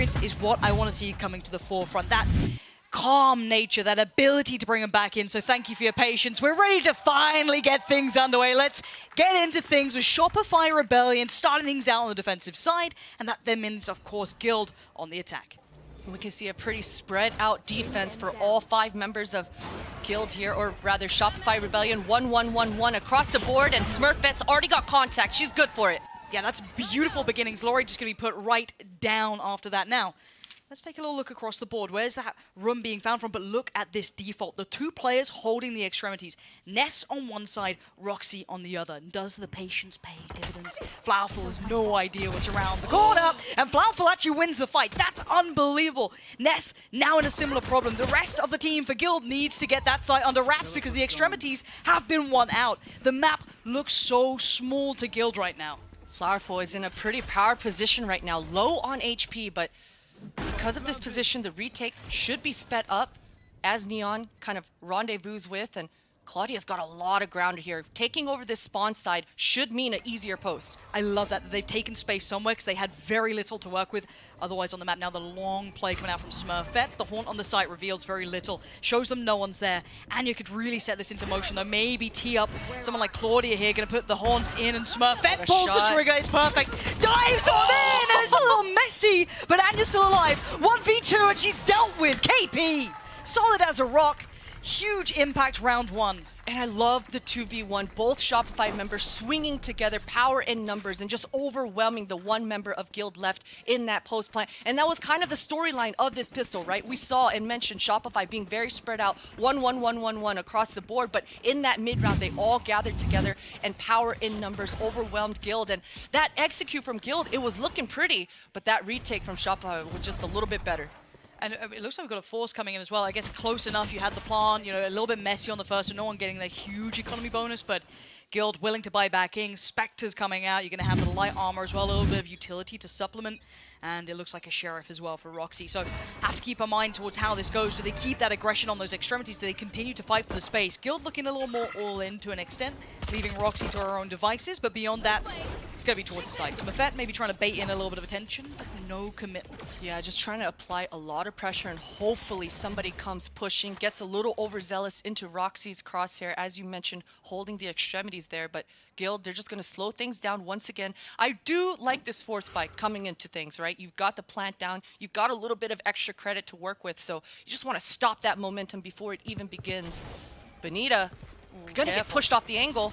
experience is what I want to see coming to the forefront. That calm nature, that ability to bring them back in. So thank you for your patience. We're ready to finally get things underway. Let's get into things with Shopify Rebellion starting things out on the defensive side, and that then means, of course, Guild on the attack. We can see a pretty spread out defense for all 5 members of Guild here, or rather Shopify Rebellion. 1-1-1-1 across the board, and Smurfette's already got contact. She's good for it. Yeah, that's beautiful beginnings. Laurie just going to be put right down after that. Now, let's take a little look across the board. Where's that room being found from? But look at this default. The 2 players holding the extremities. Ness on one side, Roxy on the other. Does the patience pay dividends? Flowerful has no idea what's around the corner, and Flowerful actually wins the fight. That's unbelievable. Ness now in a similar problem. The rest of the team for Guild needs to get that side under wraps because the extremities have been won out. The map looks so small to Guild right now. Flowerful is in a pretty power position right now, low on HP, but because of this position, the retake should be sped up as Neon kind of rendezvous with, and Claudia's got a lot of ground here. Taking over this spawn side should mean an easier post. I love that they've taken space somewhere because they had very little to work with otherwise on the map. Now the long play coming out from Smurfette. The haunt on the site reveals very little, shows them no one's there, and you could really set this into motion though. Maybe tee up someone like Claudia here, gonna put the haunt in, and Smurfette pulls the trigger. It's perfect. Dives on in, and it's a little messy, but Anya's still alive. 1v2, and she's dealt with. KP, solid as a rock. Huge impact round 1. And I love the 2v1, both Shopify members swinging together, power in numbers, and just overwhelming the 1 member of Guild left in that post plant. And that was kind of the storyline of this pistol, right? We saw and mentioned Shopify being very spread out, 1-1-1-1-1 across the board, but in that mid round, they all gathered together and power in numbers overwhelmed Guild. And that execute from Guild, it was looking pretty, but that retake from Shopify was just a little bit better. And it looks like we've got a force coming in as well. I guess close enough. You had the plant, you know, a little bit messy on the first, so no one getting the huge economy bonus, but Guild willing to buy back in. Spectre's coming out. You're going to have the light armor as well, a little bit of utility to supplement. And it looks like a Sheriff as well for Roxy. So have to keep our mind towards how this goes. Do they keep that aggression on those extremities? Do they continue to fight for the space? Guild looking a little more all-in to an extent, leaving Roxy to her own devices. But beyond that, it's going to be towards the side. Smurfette maybe trying to bait in a little bit of attention, but no commitment. Yeah, just trying to apply a lot of pressure, and hopefully somebody comes pushing, gets a little overzealous into Roxy's crosshair, as you mentioned, holding the extremities there. But Guild, they're just going to slow things down once again. I do like this force spike coming into things, right? You've got the plant down. You've got a little bit of extra credit to work with, so you just want to stop that momentum before it even begins. Benita, going to get pushed off the angle.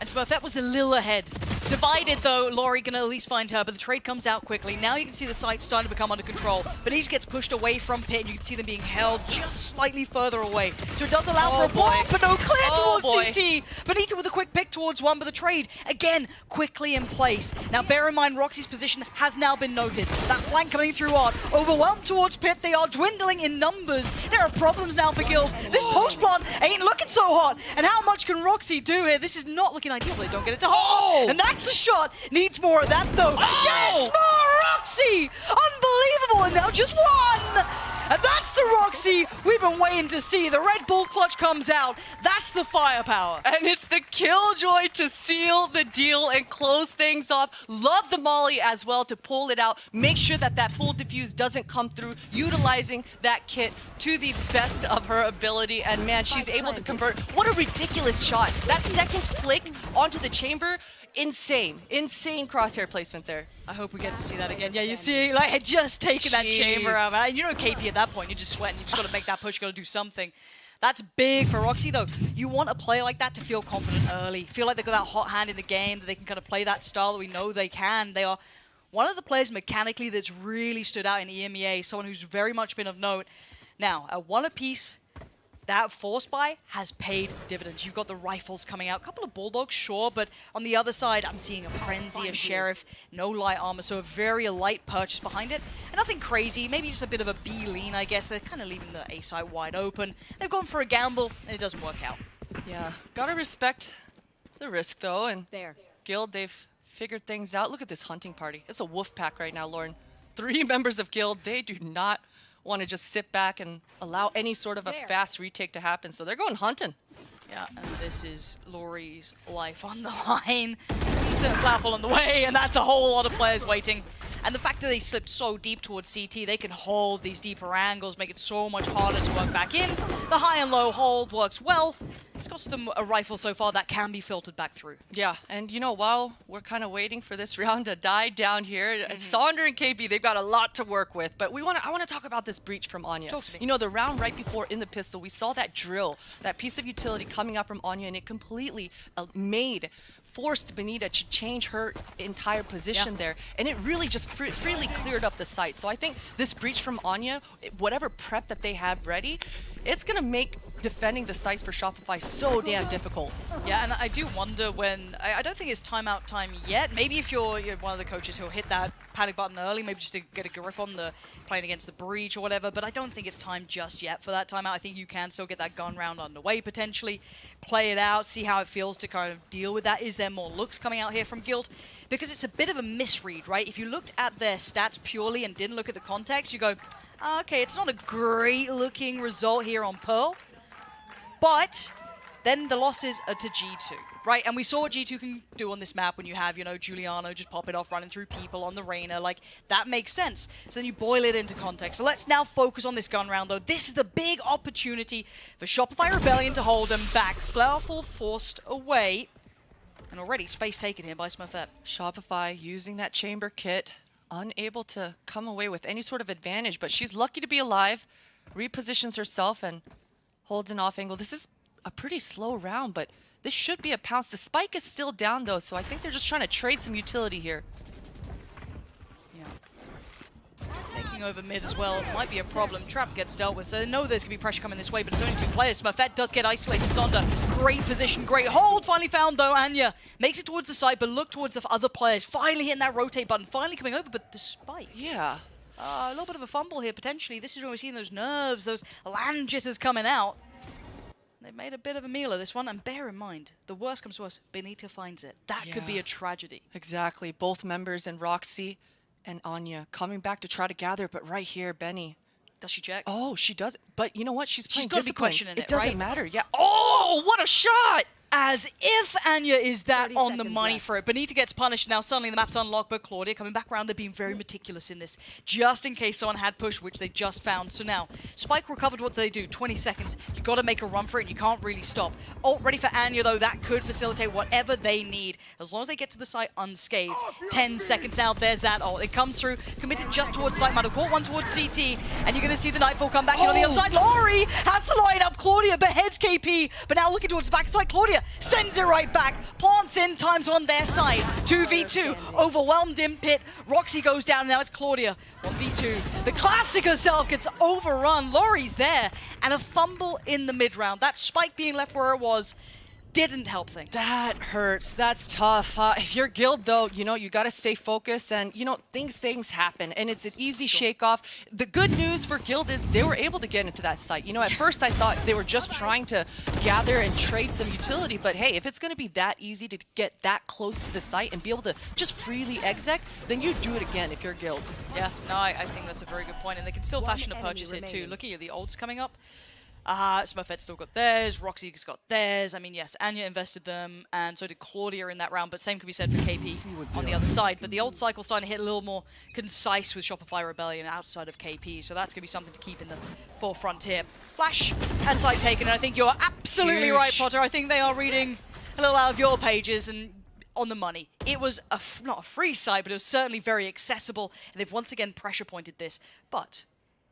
And Smurfette was a little ahead. Divided though, Laurie gonna at least find her, but the trade comes out quickly. Now you can see the site starting to become under control. Benita gets pushed away from Pit, and you can see them being held just slightly further away. So it does allow for a block, but no clear towards CT. Benita with a quick pick towards 1, but the trade, again, quickly in place. Now bear in mind, Roxy's position has now been noted. That flank coming through Art, overwhelmed towards Pit. They are dwindling in numbers. There are problems now for Guild. This post plant ain't looking so hot. And how much can Roxy do here? This is not looking ideal. They don't get it to hold. And that's a shot. Needs more of that though. Yes, more Roxy! Unbelievable, and now just 1! And that's the Roxy we've been waiting to see. The Red Bull clutch comes out. That's the firepower. And it's the Killjoy to seal the deal and close things off. Love the Molly as well to pull it out. Make sure that that full diffuse doesn't come through, utilizing that kit to the best of her ability. And man, she's able to convert. What a ridiculous shot. That second flick onto the chamber, insane crosshair placement there. I hope we get to see that again. Yeah, you see, like, had just taken that chamber out. And you know KP at that point, you're just sweating. You just got to make that push, you got to do something. That's big for Roxy, though. You want a player like that to feel confident early. Feel like they've got that hot hand in the game, that they can kind of play that style that we know they can. They are one of the players mechanically that's really stood out in EMEA, someone who's very much been of note. Now, at 1 apiece, that force buy has paid dividends. You've got the rifles coming out. A couple of Bulldogs, sure, but on the other side, I'm seeing a Frenzy, a Sheriff, no light armor, so a very light purchase behind it. And nothing crazy, maybe just a bit of a B lean, I guess. They're kind of leaving the A site wide open. They've gone for a gamble, and it doesn't work out. Yeah, gotta respect the risk, though, and Guild, they've figured things out. Look at this hunting party. It's a wolf pack right now, Lauren. 3 members of Guild, they do not want to just sit back and allow any sort of a fast retake to happen. So they're going hunting. Yeah, and this is Laurie's life on the line. Flowerful on the way, and that's a whole lot of players waiting. And the fact that they slipped so deep towards CT, they can hold these deeper angles, make it so much harder to work back in. The high and low hold works well. It's cost them a rifle so far that can be filtered back through. Yeah, and you know, while we're kind of waiting for this round to die down here, Sonder and KB, they've got a lot to work with. But I want to talk about this breach from Anya. Talk to me. You know, the round right before in the pistol, we saw that drill, that piece of utility coming up from Anya, and it completely forced Benita to change her entire position there, and it really just freely cleared up the site. So I think this breach from Anya, whatever prep that they have ready, it's gonna make defending the sites for Shopify so damn difficult. Yeah, and I do wonder when, I don't think it's timeout time yet. Maybe if you're one of the coaches who'll hit that panic button early, maybe just to get a grip on the playing against the breach or whatever, but I don't think it's time just yet for that timeout. I think you can still get that gun round underway potentially, play it out, see how it feels to kind of deal with that. Is there more looks coming out here from Guild? Because it's a bit of a misread, right? If you looked at their stats purely and didn't look at the context, you go, oh, okay, it's not a great looking result here on Pearl, but then the losses are to G2, right? And we saw what G2 can do on this map when you have, you know, Giuliano just popping off, running through people on the Reyna. Like, that makes sense. So then you boil it into context. So let's now focus on this gun round, though. This is the big opportunity for Shopify Rebellion to hold them back. Flowerful forced away. And already space taken here by Smurfette. Shopify using that chamber kit, unable to come away with any sort of advantage, but she's lucky to be alive, repositions herself and holds an off angle. This is a pretty slow round, but this should be a pounce. The spike is still down though, so I think they're just trying to trade some utility here. Yeah. Taking over mid as well might be a problem. Trap gets dealt with, so they know there's going to be pressure coming this way, but it's only two players. Smurfette does get isolated. Zonda, great position, great hold. Finally found though. Anya makes it towards the side, but look towards the other players. Finally hitting that rotate button, finally coming over, but the spike. Yeah. A little bit of a fumble here, potentially. This is when we're seeing those nerves, those land jitters coming out. They've made a bit of a meal of this one, and bear in mind, the worst comes to us, Benita finds it. That could be a tragedy. Exactly. Both members, and Roxy and Anya, coming back to try to gather, but right here, Benny. Does she check? Oh, she does. But you know what? She's playing got to be discipline. questioning It it, doesn't right? matter. Yeah. Oh, what a shot! As if Anya is that 30 on the seconds money left. for it. Benita gets punished now. Suddenly the map's unlocked, but Claudia coming back around. They're being very meticulous in this, just in case someone had push, which they just found. So now, Spike recovered. What do they do? 20 seconds. You got to make a run for it, and you can't really stop. Ult ready for Anya, though. That could facilitate whatever they need, as long as they get to the site unscathed. 10 seconds now. There's that ult. It comes through, committed just towards site. Might have caught one towards CT, and you're going to see the Nightfall come back in on the other side. Laurie has to line up. Claudia beheads KP, but now looking towards the back side. Claudia sends it right back, plants in, times on their side. 2v2, overwhelmed in pit. Roxy goes down, now it's Claudia. 1v2. The classic herself gets overrun. Laurie's there, and a fumble in the mid round. That spike being left where it was didn't help things. That hurts. That's tough. If you're Guild, though, you know, you got to stay focused, and, you know, things happen, and it's an easy shake-off. The good news for Guild is they were able to get into that site. You know, at first I thought they were just trying to gather and trade some utility, but hey, if it's going to be that easy to get that close to the site and be able to just freely exec, then you do it again if you're Guild. Yeah, no, I think that's a very good point, and they can still fashion a purchase here too. Looking at the ults coming up, Smurfette's still got theirs, Roxy's got theirs. I mean, yes, Anya invested them, and so did Claudia in that round, but same can be said for KP on the other side. But the ult cycle's starting to hit a little more concise with Shopify Rebellion outside of KP, so that's going to be something to keep in the forefront here. Flash and side taken, and I think you're absolutely right, Potter. I think they are reading a little out of your pages, and on the money. It was not a free side, but it was certainly very accessible, and they've once again pressure pointed this. But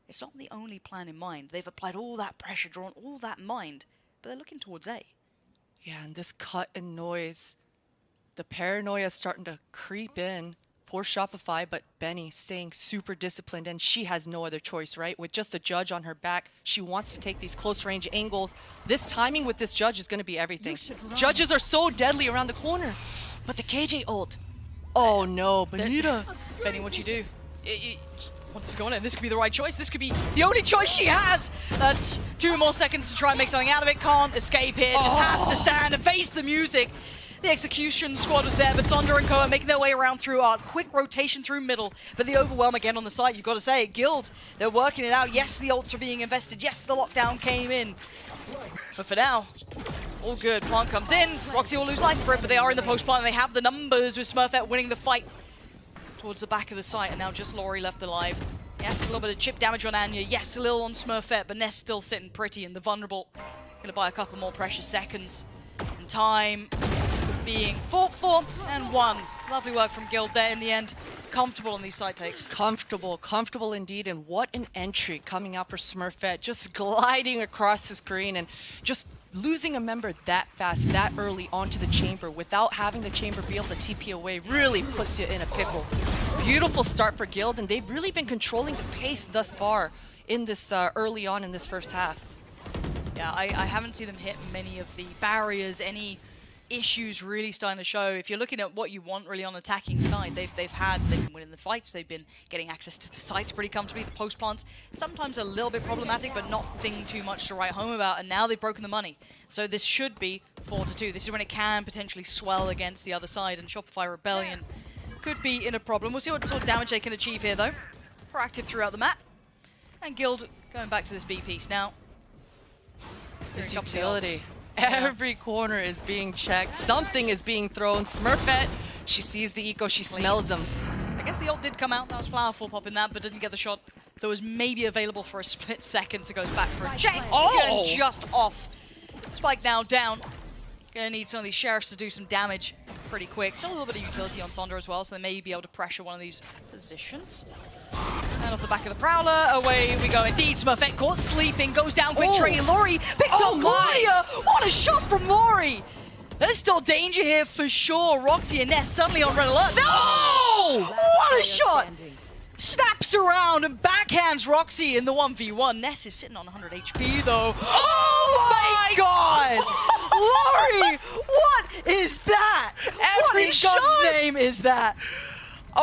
it's not the only plan in mind. They've applied all that pressure, drawn all that mind, but they're looking towards A. Yeah, and this cut and noise, the paranoia is starting to creep in for Shopify, but Benny staying super disciplined, and she has no other choice, right? With just a judge on her back, she wants to take these close range angles. This timing with this judge is going to be everything. Judges are so deadly around the corner, but the KJ ult. Oh no, Benita. Benny, what you do? Once it's gone in, this could be the right choice. This could be the only choice she has. That's 2 more seconds to try and make something out of it. Can't escape here. Just has to stand and face the music. The execution squad was there, but Sonder and Co are making their way around through Art. Quick rotation through middle, but the overwhelm again on the side. You've got to say, Guild, they're working it out. Yes, the ults are being invested. Yes, the lockdown came in. But for now, all good. Plant comes in. Roxy will lose life for it, but they are in the post plant, and they have the numbers with Smurfette winning the fight. towards the back of the site, and now just Laurie left alive. Yes, a little bit of chip damage on Anya. Yes, a little on Smurfette, but Ness still sitting pretty, and the vulnerable gonna buy a couple more precious seconds. And time being fought for and won. Lovely work from Guild there in the end. Comfortable on these side takes. Comfortable indeed, and what an entry coming out for Smurfette, just gliding across the screen and just losing a member that fast, that early onto the chamber without having the chamber be able to TP away really puts you in a pickle. Beautiful start for Guild, and they've really been controlling the pace thus far in this early on in this first half. Yeah, I haven't seen them hit many of the barriers, any issues really starting to show. If you're looking at what you want really on attacking side, they've been winning the fights, they've been getting access to the sites pretty comfortably. The post plants sometimes a little bit problematic, but nothing too much to write home about, and now they've broken the money. So this should be 4-2. This is when it can potentially swell against the other side, and Shopify Rebellion could be in a problem. We'll see what sort of damage they can achieve here though. Proactive throughout the map. And Guild going back to this B piece now. This utility. Every corner is being checked. Something is being thrown. Smurfette, she sees the eco, she smells them. I guess the ult did come out. That was Flowerful popping that, but didn't get the shot that was maybe available for a split second. So goes back for a check. Oh! And just off. Spike now down. Gonna need some of these sheriffs to do some damage pretty quick. Still a little bit of utility on Sonder as well, so they may be able to pressure one of these positions. And off the back of the Prowler, away we go indeed. Smurfette caught sleeping, goes down quick trade. Laurie picks up Gloria! What a shot from Laurie! There's still danger here for sure. Roxy and Ness suddenly on red alert. No! What a shot! Snaps around and backhands Roxy in the 1v1. Ness is sitting on 100 HP though. Oh my god! Laurie! What is that? What in God's name is that?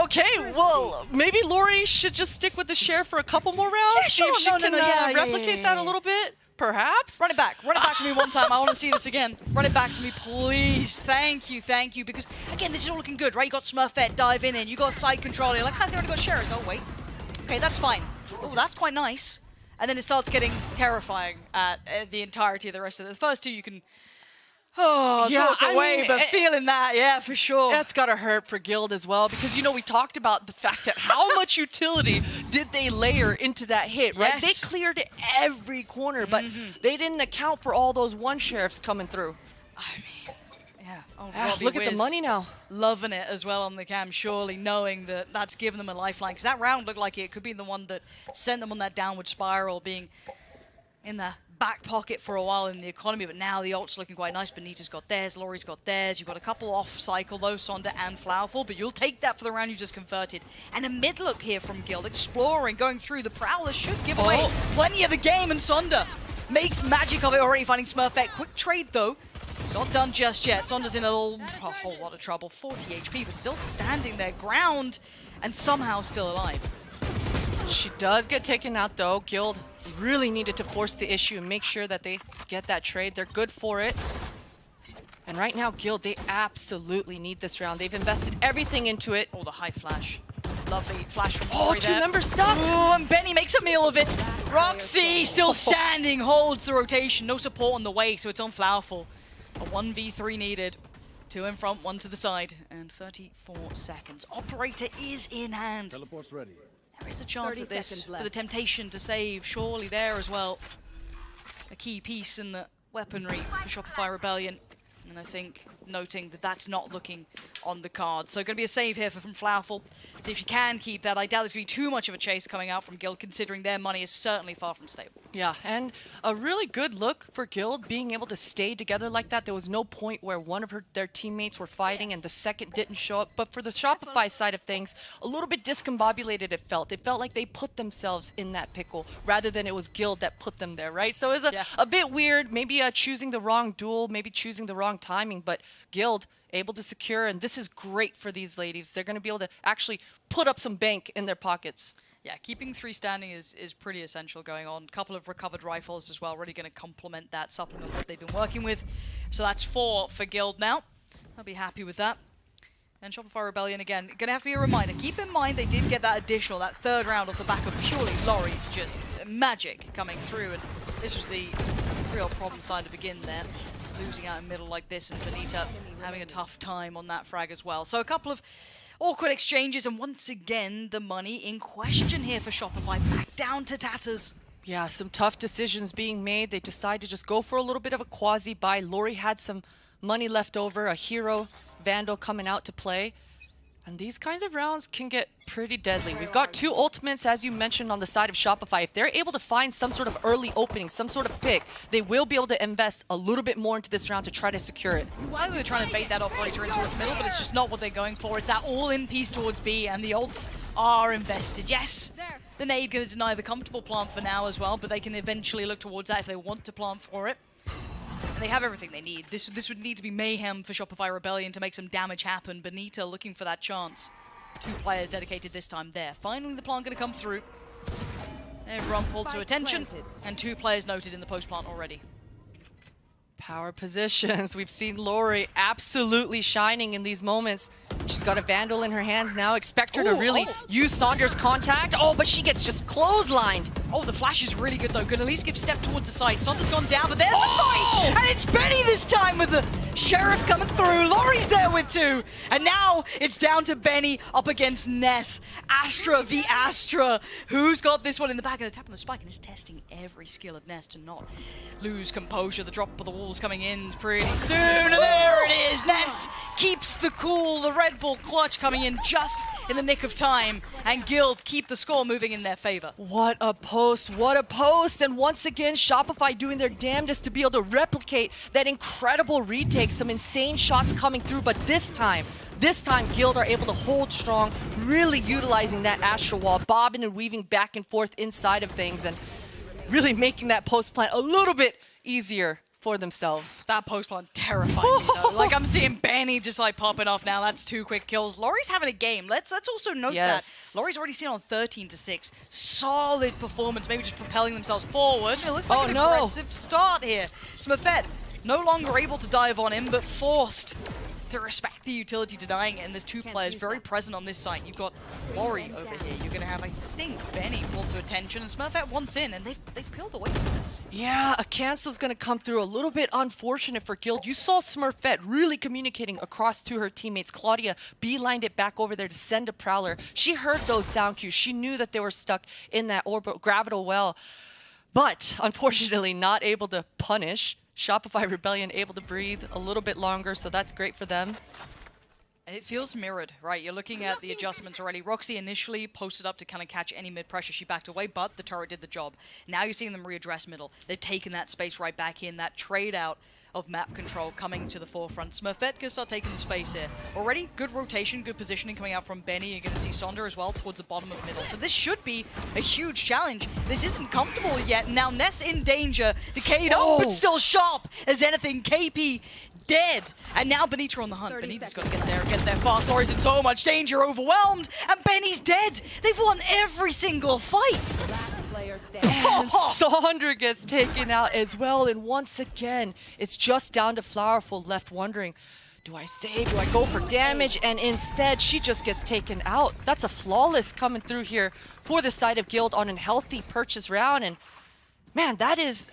Okay, well, maybe Laurie should just stick with the share for a couple more rounds. Yeah, sure. See if she can replicate that a little bit, perhaps. Run it back for me one time. I want to see this again. Run it back for me, please. Thank you. Because again, this is all looking good, right? You got Smurfette diving in. You got side control. You're like, they already got shares. Oh wait, okay, that's fine. Oh, that's quite nice. And then it starts getting terrifying at the entirety of the rest of it. The first two you can. Oh, yeah, talk away, but feeling that, yeah, for sure. That's gotta hurt for Guild as well, because, you know, we talked about the fact that how much utility did they layer into that hit, right? Yes. They cleared every corner, but they didn't account for all those one sheriffs coming through. I mean, yeah. Oh, Look at the money now. Loving it as well on the cam, surely, knowing that that's given them a lifeline. Because that round looked like it could be the one that sent them on that downward spiral, being in the back pocket for a while in the economy, but now the ult's looking quite nice. Benita's got theirs, Laurie's got theirs. You've got a couple off cycle though, Sonder and Flowerful, but you'll take that for the round you just converted. And a mid look here from Guild, exploring, going through. The Prowler should give away plenty of the game, and Sonder makes magic of it already, finding Smurfette. Quick trade though. It's not done just yet. Sonder's in a whole lot of trouble. 40 HP, but still standing their ground and somehow still alive. She does get taken out though. Guild really needed to force the issue and make sure that they get that trade. They're good for it. And right now, Guild, they absolutely need this round. They've invested everything into it. Oh, the high flash. Lovely flash from Laurie there. Two members stuck. Ooh, and Benny makes a meal of it. Roxy still standing, holds the rotation. No support on the way, so it's on Flowerful. A 1v3 needed. 2 in front, 1 to the side. And 34 seconds. Operator is in hand. Teleport's ready. There is a chance at this, with the temptation to save surely there as well. A key piece in the weaponry for Shopify Rebellion. And I think noting that that's not looking on the card. So going to be a save here from Flowerful. See if you can keep that. I doubt there's going to be too much of a chase coming out from Guild, considering their money is certainly far from stable. Yeah, and a really good look for Guild being able to stay together like that. There was no point where one of their teammates were fighting and the second didn't show up. But for the Shopify side of things, a little bit discombobulated it felt. It felt like they put themselves in that pickle rather than it was Guild that put them there, right? So it was a bit weird, maybe choosing the wrong duel, maybe choosing the wrong timing, but Guild able to secure, and this is great for these ladies. They're going to be able to actually put up some bank in their pockets. Yeah, keeping 3 standing is pretty essential going on. A couple of recovered rifles as well, really going to complement that, supplement what they've been working with. So that's 4 for Guild now. I'll be happy with that. And Shopify Rebellion, again, going to have to be a reminder. Keep in mind they did get that additional, that 3rd round off the back of purely Laurie's just magic coming through. And this was the real problem starting to begin there. Losing out in middle like this, and Benita having a tough time on that frag as well. So a couple of Awkward exchanges, and once again, the money in question here for Shopify. Back down to tatters. Yeah, some tough decisions being made. They decide to just go for a little bit of a quasi-buy. Lori had some money left over, a hero Vandal coming out to play. And these kinds of rounds can get pretty deadly. We've got 2 ultimates, as you mentioned, on the side of Shopify. If they're able to find some sort of early opening, some sort of pick, they will be able to invest a little bit more into this round to try to secure it. Well, they were trying to bait that operator in towards middle, but it's just not what they're going for. It's that all-in piece towards B, and the ults are invested. Yes, the nade going to deny the comfortable plant for now as well, but they can eventually look towards that if they want to plant for it. And they have everything they need. This would need to be mayhem for Shopify Rebellion to make some damage happen. Benita looking for that chance. 2 players dedicated this time there. Finally, the plant going to come through. Everyone pulled to attention, and 2 players noted in the post plant already. Power positions. We've seen Lori absolutely shining in these moments. She's got a Vandal in her hands now. Expect her to really use Saunders' contact. Oh, but she gets just clotheslined. Oh, the flash is really good though. Can at least give step towards the site. Saunders gone down, but there's the fight! And it's Benny this time with the Sheriff coming through. Lori's there with 2. And now it's down to Benny up against Ness. Astra v Astra. Who's got this one in the back? And the tap on the spike and is testing every skill of Ness to not lose composure. The drop of the walls coming in pretty soon. And there it is. Ness keeps the cool. The Red Bull clutch coming in just in the nick of time. And Guild keep the score moving in their favor. What a post, what a post. And once again, Shopify doing their damnedest to be able to replicate that incredible retake. Some insane shots coming through, but this time Guild are able to hold strong, really utilizing that Astra wall, bobbing and weaving back and forth inside of things, and really making that post plant a little bit easier for themselves. That post plant terrifying me though. Like I'm seeing Benny just like popping off now. That's 2 quick kills. Lori's having a game. Let's also note that Lori's already seen on 13-6. Solid performance, maybe just propelling themselves forward. It looks like an aggressive start here. Smurfette no longer able to dive on him, but forced to respect the utility denying it, and there's 2 players very present on this site. You've got Lori over here. You're going to have, I think, Benny pulled to attention, and Smurfette wants in, and they've peeled away from this. Yeah, a cancel's going to come through. A little bit unfortunate for Guild. You saw Smurfette really communicating across to her teammates. Claudia beelined it back over there to send a Prowler. She heard those sound cues. She knew that they were stuck in that gravital well, but unfortunately not able to punish. Shopify Rebellion able to breathe a little bit longer, so that's great for them. It feels mirrored, right? You're looking at the adjustments already. Roxy initially posted up to kind of catch any mid-pressure. She backed away, but the turret did the job. Now you're seeing them readdress middle. They've taken that space right back in. That trade out of map control coming to the forefront. Smurfette can start taking the space here. Already good rotation, good positioning coming out from Benny. You're going to see Sonder as well towards the bottom of middle. So this should be a huge challenge. This isn't comfortable yet. Now Ness in danger. Decayed up, but still sharp as anything. KP dead. And now Benita on the hunt. Benita's got to get there fast. Lori's in so much danger, overwhelmed. And Benny's dead. They've won every single fight. And Sonder gets taken out as well, and once again, it's just down to Flowerful left wondering, do I save, do I go for damage? And instead, she just gets taken out. That's a flawless coming through here for the side of Guild on a healthy purchase round, and man, that is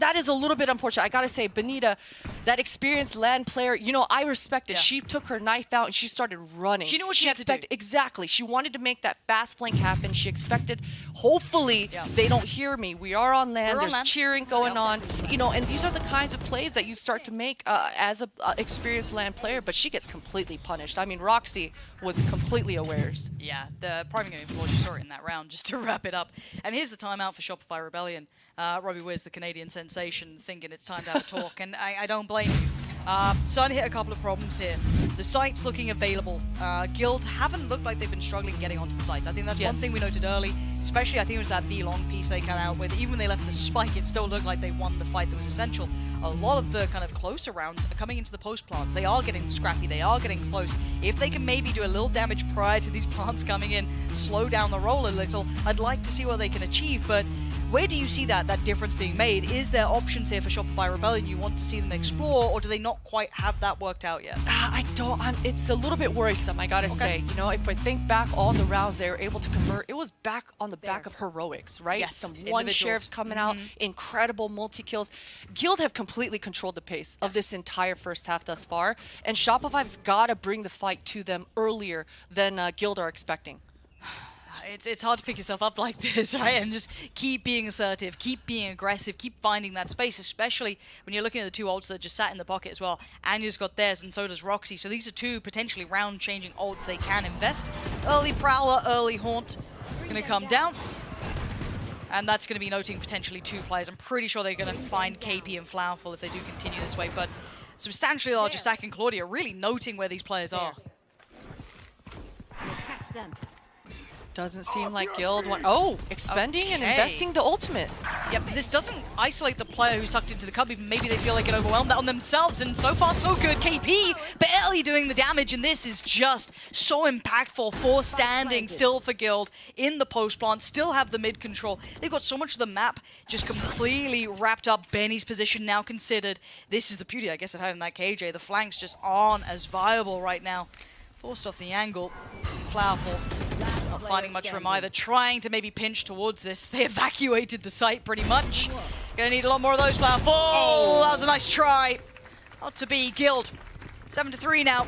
a little bit unfortunate. I gotta say, Benita, that experienced LAN player, you know, I respect it. Yeah. She took her knife out and she started running. She knew what she had to do. Exactly. She wanted to make that fast flank happen. She expected, hopefully, they don't hear me. We are on LAN. There's cheering going on. You know, and these are the kinds of plays that you start to make as a experienced LAN player, but she gets completely punished. I mean, Roxy was completely awares. Yeah, the priming game floor, she saw it in that round, just to wrap it up. And here's the timeout for Shopify Rebellion. Robbie Wiz, the Canadian sensation, thinking it's time to have a talk, and I don't blame you. Starting to hit a couple of problems here. The site's looking available. Guild haven't looked like they've been struggling getting onto the sites. I think that's one thing we noted early, especially I think it was that B-long piece they cut out with. Even when they left the spike, it still looked like they won the fight that was essential. A lot of the kind of closer rounds are coming into the post plants. They are getting scrappy, they are getting close. If they can maybe do a little damage prior to these plants coming in, slow down the roll a little, I'd like to see what they can achieve, but Where do you see that difference being made? Is there options here for Shopify Rebellion you want to see them explore, or do they not quite have that worked out yet? I don't. It's a little bit worrisome, I gotta say. You know, if I think back all the rounds they were able to convert, it was back on the back of heroics, right? Yes, Some one sheriffs coming out, incredible multi-kills. Guild have completely controlled the pace of this entire first half thus far, and Shopify's gotta bring the fight to them earlier than Guild are expecting. It's hard to pick yourself up like this, right? And just keep being assertive, keep being aggressive, keep finding that space, especially when you're looking at the two ults that just sat in the pocket as well. Anya's got theirs, and so does Roxy. So these are two potentially round-changing ults they can invest. Early Prowler, early Haunt, going to come down. And that's going to be noting potentially two players. I'm pretty sure they're going to find KP and Flowerful if they do continue this way. But substantially larger stack in Claudia, really noting where these players are. Catch them. Doesn't seem like Guild want. Oh, expending and investing the ultimate. Yep, this doesn't isolate the player who's tucked into the cub. Even maybe they feel like it overwhelmed that on themselves, and so far so good. KP barely doing the damage, and this is just so impactful for standing still for Guild in the post plant, still have the mid control. They've got so much of the map just completely wrapped up. Benny's position now considered. This is the beauty, I guess, of having that KJ. The flanks just aren't as viable right now. Forced off the angle. Flowerful. Not finding much from either, trying to maybe pinch towards this. They evacuated the site pretty much. Gonna need a lot more of those, Flowerful. Oh, that was a nice try. Not to be. Guild 7-3 now.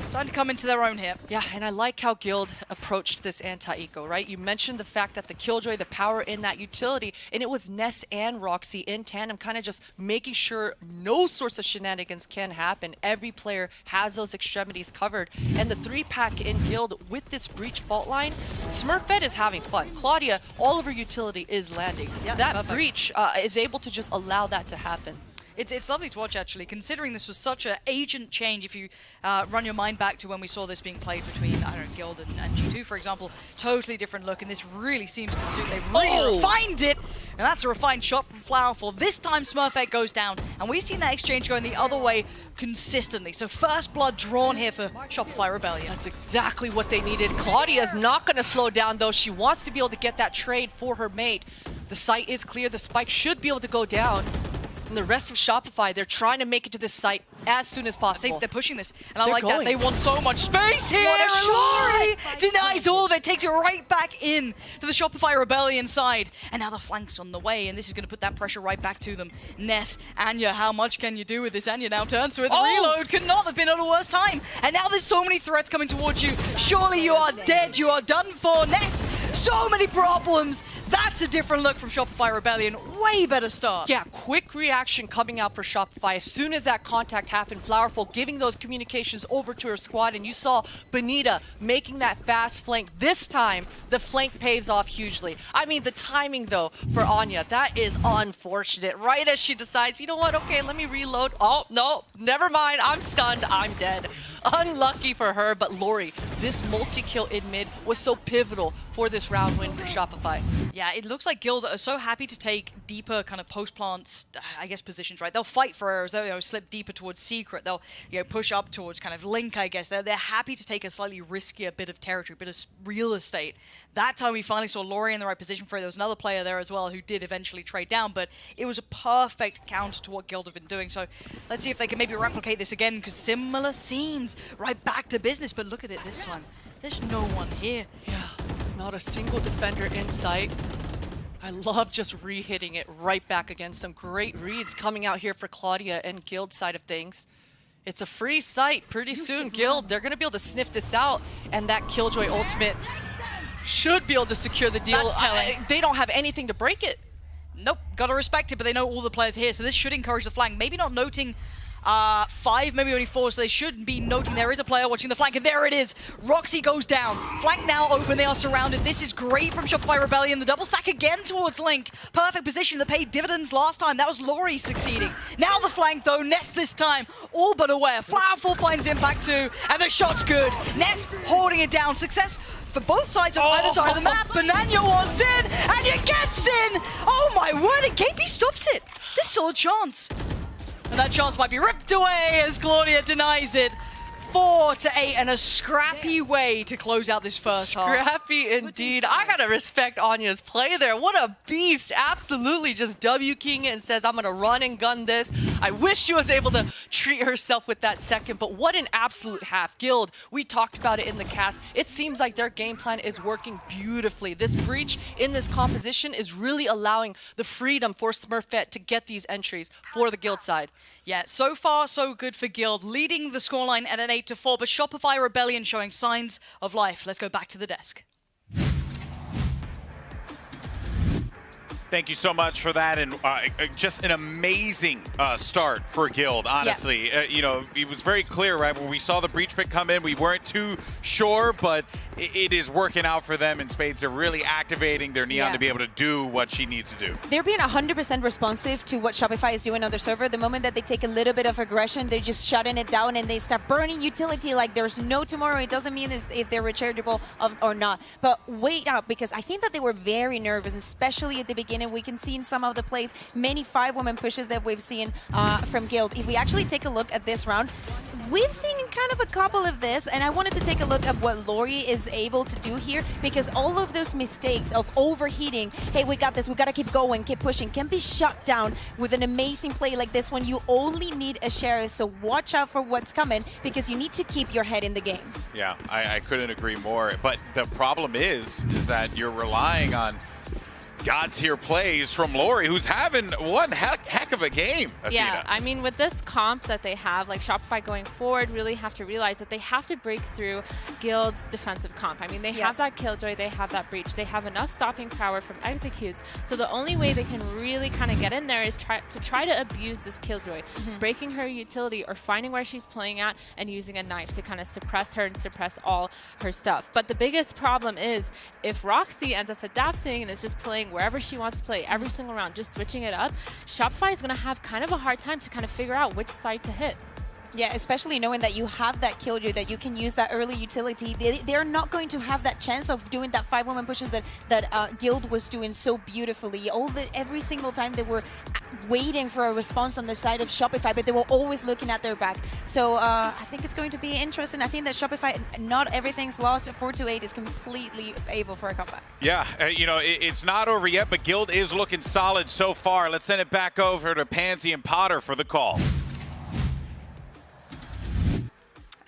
Starting to come into their own here. Yeah, and I like how Guild approached this anti-eco, right? You mentioned the fact that the Killjoy, the power in that utility, and it was Ness and Roxy in tandem, kind of just making sure no sorts of shenanigans can happen. Every player has those extremities covered. And the 3-pack in Guild with this breach fault line, Smurfette is having fun. Claudia, all of her utility is landing. Yeah, that perfect. breach is able to just allow that to happen. It's lovely to watch, actually, considering this was such an agent change. If you run your mind back to when we saw this being played between, I don't know, Guild and G2, for example, totally different look, and this really seems to suit. They've really refined it, and that's a refined shot from Flowerful. This time, Smurfette goes down, and we've seen that exchange going the other way consistently. So first blood drawn here for Shopify Rebellion. That's exactly what they needed. Claudia's not going to slow down, though. She wants to be able to get that trade for her mate. The site is clear. The spike should be able to go down. And the rest of Shopify, they're trying to make it to this site as soon as possible. I think they're pushing this, and I They're like going. that. They want so much space here. What a shot! Lori denies all of it, takes it right back in to the Shopify Rebellion side. And now the flank's on the way, and this is going to put that pressure right back to them. Ness, Anya, how much can you do with this? Anya now turns to it. The reload could not have been at a worse time. And now there's so many threats coming towards you. Surely you are dead. You are done for. Ness, so many problems. That's a different look from Shopify Rebellion. Way better start. Yeah, quick reaction coming out for Shopify. As soon as that contact happened, Flowerful giving those communications over to her squad, and you saw Benita making that fast flank. This time, the flank pays off hugely. I mean, the timing, though, for Anya, that is unfortunate. Right as she decides, you know what, okay, let me reload. Oh, no, never mind. I'm stunned. I'm dead. Unlucky for her, but Lori, this multi-kill in mid was so pivotal for this round win for Shopify. Yeah, it looks like Guild are so happy to take deeper kind of post-plant, I guess, positions, right? They'll fight for arrows, they'll slip deeper towards Secret, they'll push up towards kind of Link, I guess. They're happy to take a slightly riskier bit of territory, bit of real estate. That time we finally saw Lori in the right position for it. There was another player there as well who did eventually trade down, but it was a perfect counter to what Guild have been doing. So let's see if they can maybe replicate this again, because similar scenes, right back to business. But look at it this time. There's no one here. Yeah, not a single defender in sight. I love just re-hitting it right back again. Some great reads coming out here for Claudia and Guild side of things. It's a free site pretty soon. Guild, they're going to be able to sniff this out, and that Killjoy ultimate should be able to secure the deal. That's telling. They don't have anything to break it. Nope, gotta respect it, but they know all the players are here, so this should encourage the flank. Maybe not noting 5, maybe only 4, so they should be noting there is a player watching the flank, and there it is. Roxy goes down. Flank now open, they are surrounded. This is great from Shopify Rebellion. The double stack again towards Link. Perfect position that paid dividends last time. That was Lori succeeding. Now the flank though, Ness this time, all but aware. Flowerful finds impact too, and the shot's good. Ness holding it down. Success for both sides on either side of the map. Banana wants in, and it gets in! Oh my word, and KP stops it. There's still a chance. And that chance might be ripped away as Claudia denies it. 4-8 and a scrappy way to close out this first half. Scrappy indeed. I gotta respect Anya's play there. What a beast. Absolutely just W-keying it and says, I'm gonna run and gun this. I wish she was able to treat herself with that second, but what an absolute half. Guild, we talked about it in the cast. It seems like their game plan is working beautifully. This breach in this composition is really allowing the freedom for Smurfette to get these entries for the Guild side. Yeah, so far so good for Guild, leading the scoreline at an 8-4, but Shopify Rebellion showing signs of life. Let's go back to the desk. Thank you so much for that, and just an amazing start for Guild, honestly. Yeah. You know, it was very clear, right, when we saw the breach pick come in, we weren't too sure, but it is working out for them in spades. They're really activating their Neon to be able to do what she needs to do. They're being 100% responsive to what Shopify is doing on their server. The moment that they take a little bit of aggression, they're just shutting it down and they start burning utility like there's no tomorrow. It doesn't mean if they're rechargeable or not. But wait up, because I think that they were very nervous, especially at the beginning. We can see in some of the plays many 5-woman pushes that we've seen from Guild. If we actually take a look at this round, we've seen kind of a couple of this, and I wanted to take a look at what Lori is able to do here, because all of those mistakes of overheating, hey, we got this, we gotta keep going, keep pushing, can be shut down with an amazing play like this one. You only need a sheriff, so watch out for what's coming, because you need to keep your head in the game. Yeah, I couldn't agree more. But the problem is that you're relying on God's tier plays from Lori, who's having one heck of a game, Athena. Yeah, I mean, with this comp that they have, like Shopify going forward, really have to realize that they have to break through Guild's defensive comp. I mean, they have that Killjoy, they have that breach, they have enough stopping power from executes, so the only way they can really kind of get in there is try to abuse this Killjoy, breaking her utility or finding where she's playing at and using a knife to kind of suppress her and suppress all her stuff. But the biggest problem is if Roxy ends up adapting and is just playing wherever she wants to play every single round, just switching it up, Shopify is going to have kind of a hard time to kind of figure out which side to hit. Yeah, especially knowing that you have that Killjoy, that you can use that early utility. They're not going to have that chance of doing that 5-woman pushes that Guild was doing so beautifully. Every single time they were waiting for a response on the side of Shopify, but they were always looking at their back. So I think it's going to be interesting. I think that Shopify, not everything's lost. 4-8 is completely able for a comeback. Yeah, you know, it's not over yet, but Guild is looking solid so far. Let's send it back over to Pansy and Potter for the call.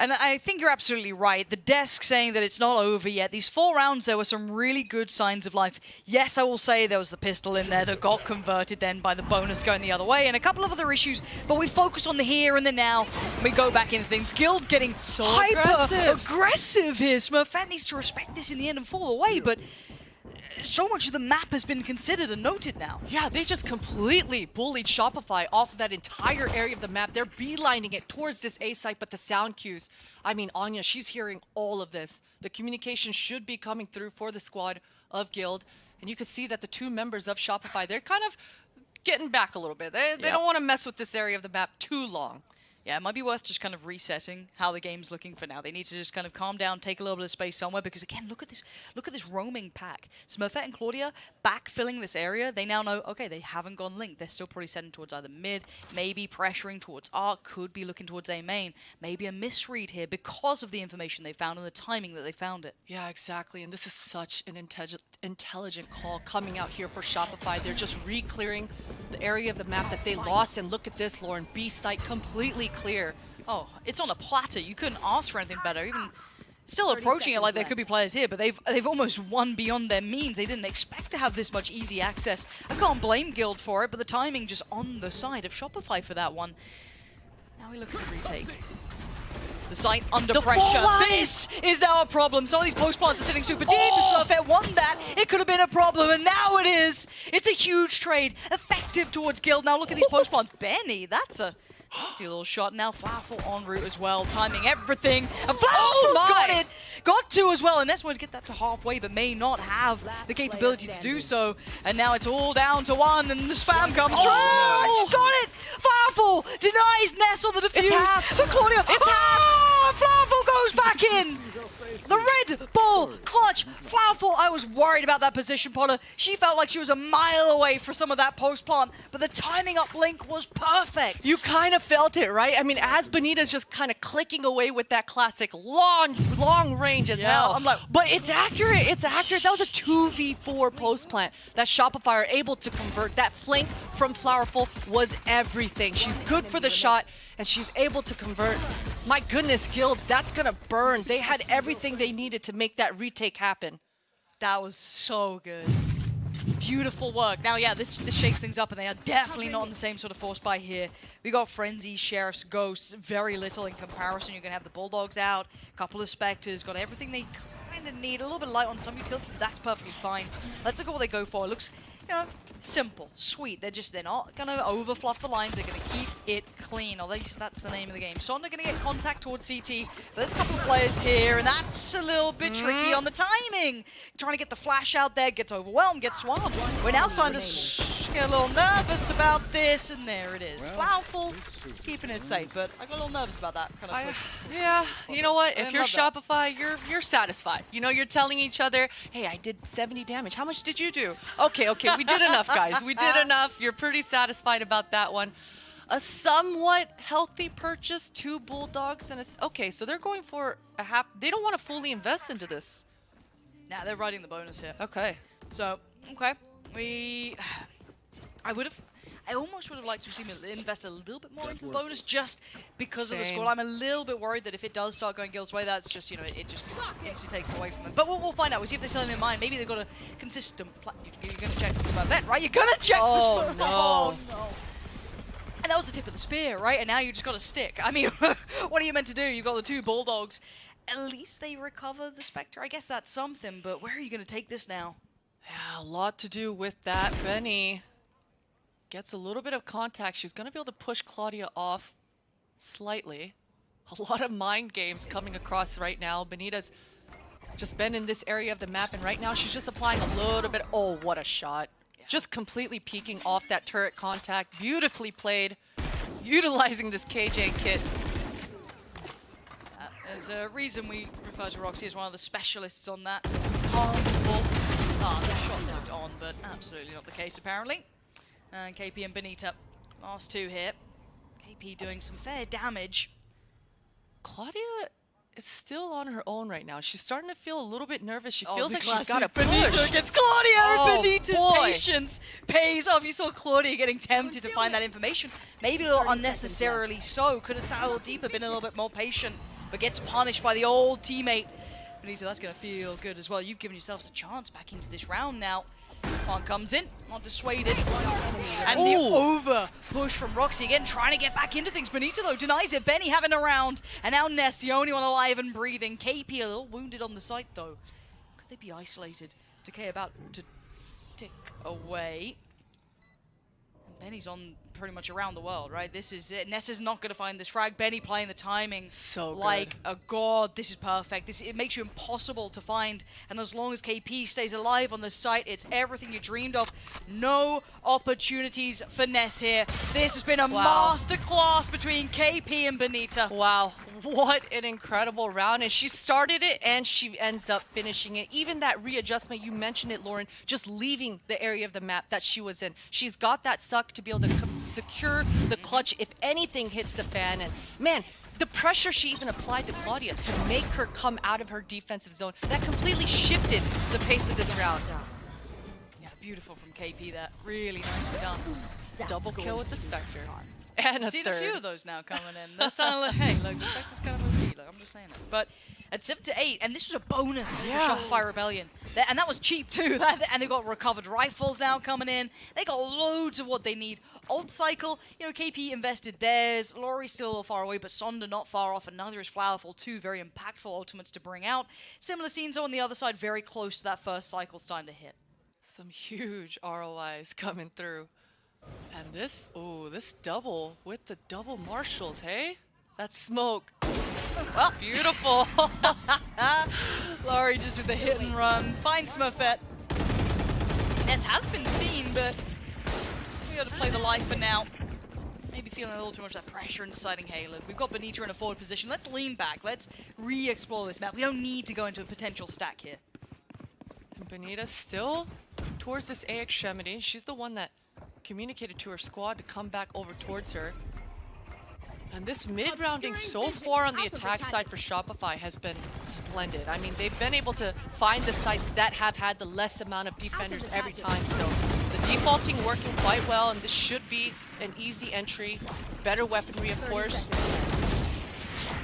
And I think you're absolutely right. The desk saying that it's not over yet. These 4 rounds, there were some really good signs of life. Yes, I will say there was the pistol in there that got converted then by the bonus going the other way, and a couple of other issues, but we focus on the here and the now. We go back into things. Guild getting so hyper-aggressive here. Smurfette needs to respect this in the end and fall away, but so much of the map has been considered and noted now. Yeah, they just completely bullied Shopify off of that entire area of the map. They're beelining it towards this A site, but the sound cues, I mean, Anya, she's hearing all of this. The communication should be coming through for the squad of Guild, and you can see that the 2 members of Shopify, they're kind of getting back a little bit. They don't want to mess with this area of the map too long. Yeah, it might be worth just kind of resetting how the game's looking for now. They need to just kind of calm down, take a little bit of space somewhere, because again, look at this roaming pack. Smurfette and Claudia backfilling this area. They now know, okay, they haven't gone link. They're still probably setting towards either mid, maybe pressuring towards Arc, could be looking towards A main. Maybe a misread here because of the information they found and the timing that they found it. Yeah, exactly. And this is such an intelligent call coming out here for Shopify. They're just re-clearing the area of the map that they lost. And look at this, Lauren. B site completely clear. Oh, it's on a platter. You couldn't ask for anything better. Even still approaching it like there could be players here, but they've almost won beyond their means. They didn't expect to have this much easy access. I can't blame Guild for it, but the timing just on the side of Shopify for that one. Now we look at the retake. The site under pressure. This is now a problem. Some of these post plants are sitting super deep. Smurfette won that. It could have been a problem, and now it is. It's a huge trade. Effective towards Guild. Now look at these post plants. Benny, that's a nasty little shot. Now Flowerful en route as well, timing everything. And Flowerful's got it. Got 2 as well, and that's one to get that to halfway, but may not have the capability to do so. And now it's all down to 1, and the spam comes through. Oh, she's got it. Flowerful denies Ness on the defuse. So Claudia, Flowerful goes back in. The Red Bull clutch. Flowerful I was worried about that position, Potter. She felt like she was a mile away for some of that post plant, but the timing up blink was perfect. You kind of felt it, right? I mean, as Benita's just kind of clicking away with that classic long range as hell. I'm like, but it's accurate. It's accurate. That was a 2v4 post plant that Shopify are able to convert. That flank from Flowerful was everything. She's good for the shot, and she's able to convert. My goodness, Guild, that's gonna burn. They had everything they needed to make that retake happen. that was so good. Beautiful work. Now, yeah, this shakes things up, and they are definitely not on the same sort of force buy here. We got Frenzy, Sheriffs, Ghosts, very little in comparison. You're going to have the Bulldogs out, a couple of Spectres, got everything they kind of need. A little bit light on some utility, but that's perfectly fine. Let's look at what they go for. It looks, you know, simple, sweet. They're not going to over-fluff the lines. They're going to keep it clean. At least that's the name of the game. Sonda going to get contact towards CT. But there's a couple of players here, and that's a little bit tricky on the timing. Trying to get the flash out there, gets overwhelmed, gets swamped. We're now starting to get a little nervous about this, and there it is. Flowerful, keeping it safe, but I got a little nervous about that. Kind of Yeah, you know what? I If you're didn't love Shopify, you're satisfied. You know, you're telling each other, hey, I did 70 damage. How much did you do? Okay, we did enough, guys. We did enough. You're pretty satisfied about that one. A somewhat healthy purchase, 2 Bulldogs, and okay, so they're going for a half. They don't want to fully invest into this. Nah, they're riding the bonus here. Okay. So, okay. I almost would have liked to see me invest a little bit more into the bonus just because of the Same. score. I'm a little bit worried that if it does start going Guild's way, that's just, you know, it just instantly takes away from them. But we'll find out. We'll see if they're selling in mind. Maybe they've got a consistent plan. You're going to check for smart bet, right? You're going to check Oh, for smart. no. Oh, no. And that was the tip of the spear, right? And now you just got to stick. I mean, what are you meant to do? You've got the 2 Bulldogs. At least they recover the Spectre. I guess that's something, but where are you going to take this now? Yeah, a lot to do with that. Benny gets a little bit of contact. She's going to be able to push Claudia off slightly. A lot of mind games coming across right now. Benita's just been in this area of the map, and right now she's just applying a little bit. Oh, what a shot. Just completely peeking off that turret contact. Beautifully played, utilizing this KJ kit. There's a reason we refer to Roxy as one of the specialists on that. Harmful. Ah, the shots looked on, but absolutely not the case, apparently. And KP and Benita, last 2 here. KP doing some fair damage. Claudia is still on her own right now. She's starting to feel a little bit nervous. She Oh, feels the like she's classic got to Benita push. against Claudia, Oh, and Benita's boy. patience pays off. You saw Claudia getting tempted to find that information. Maybe a little unnecessarily so. Could have sat a little deeper, been a little bit more patient, but gets punished by the old teammate. Benita, that's going to feel good as well. You've given yourselves a chance back into this round now. One comes in, not dissuaded. And the over push from Roxy again, trying to get back into things. Benita, though, denies it. Benny having a round. And now Ness, the only one alive and breathing. KP a little wounded on the site, though. Could they be isolated? Decay about to tick away. And Benny's on pretty much around the world, right? This is it. Ness is not going to find this frag. Benny playing the timing So good. like a god. This is perfect. It makes you impossible to find. And as long as KP stays alive on the site, it's everything you dreamed of. No opportunities for Ness here. This has been a masterclass between KP and Benita. Wow, what an incredible round. And she started it and she ends up finishing it. Even that readjustment, you mentioned it, Lauren, just leaving the area of the map that she was in. She's got that suck to be able to secure the clutch if anything hits the fan. And man, the pressure she even applied to Claudia to make her come out of her defensive zone, that completely shifted the pace of this round. Yeah, beautiful from KP there. Really nicely done. Double kill with the Spectre. And a Seen third. a few of those now coming in. They're starting to look, hey, look, the Spectre's kind of OP. Look, I'm just saying it. But at 7-8, and this was a bonus for Shopify Rebellion. And that was cheap too. And they've got recovered rifles now coming in. They got loads of what they need. Old Cycle, you know, KP invested theirs. Laurie's still a little far away, but Sonda not far off, and neither is Flowerful. 2 very impactful ultimates to bring out. Similar scenes on the other side, very close to that first cycle starting to hit. Some huge ROIs coming through. And this, this double with the double marshals, hey? That smoke. Well, Beautiful. Laurie just with the hit and run. Finds Smurfette. Ness has been seen, but we got to play the life for now. Maybe feeling a little too much of that pressure and deciding, hey, look, we've got Benita in a forward position. Let's lean back. Let's re-explore this map. We don't need to go into a potential stack here. Benita still towards this A extremity. She's the one that communicated to her squad to come back over towards her. And this mid-rounding so far on the attack side for Shopify has been splendid. I mean, they've been able to find the sites that have had the less amount of defenders every time. So the defaulting working quite well, and this should be an easy entry. Better weaponry, of course.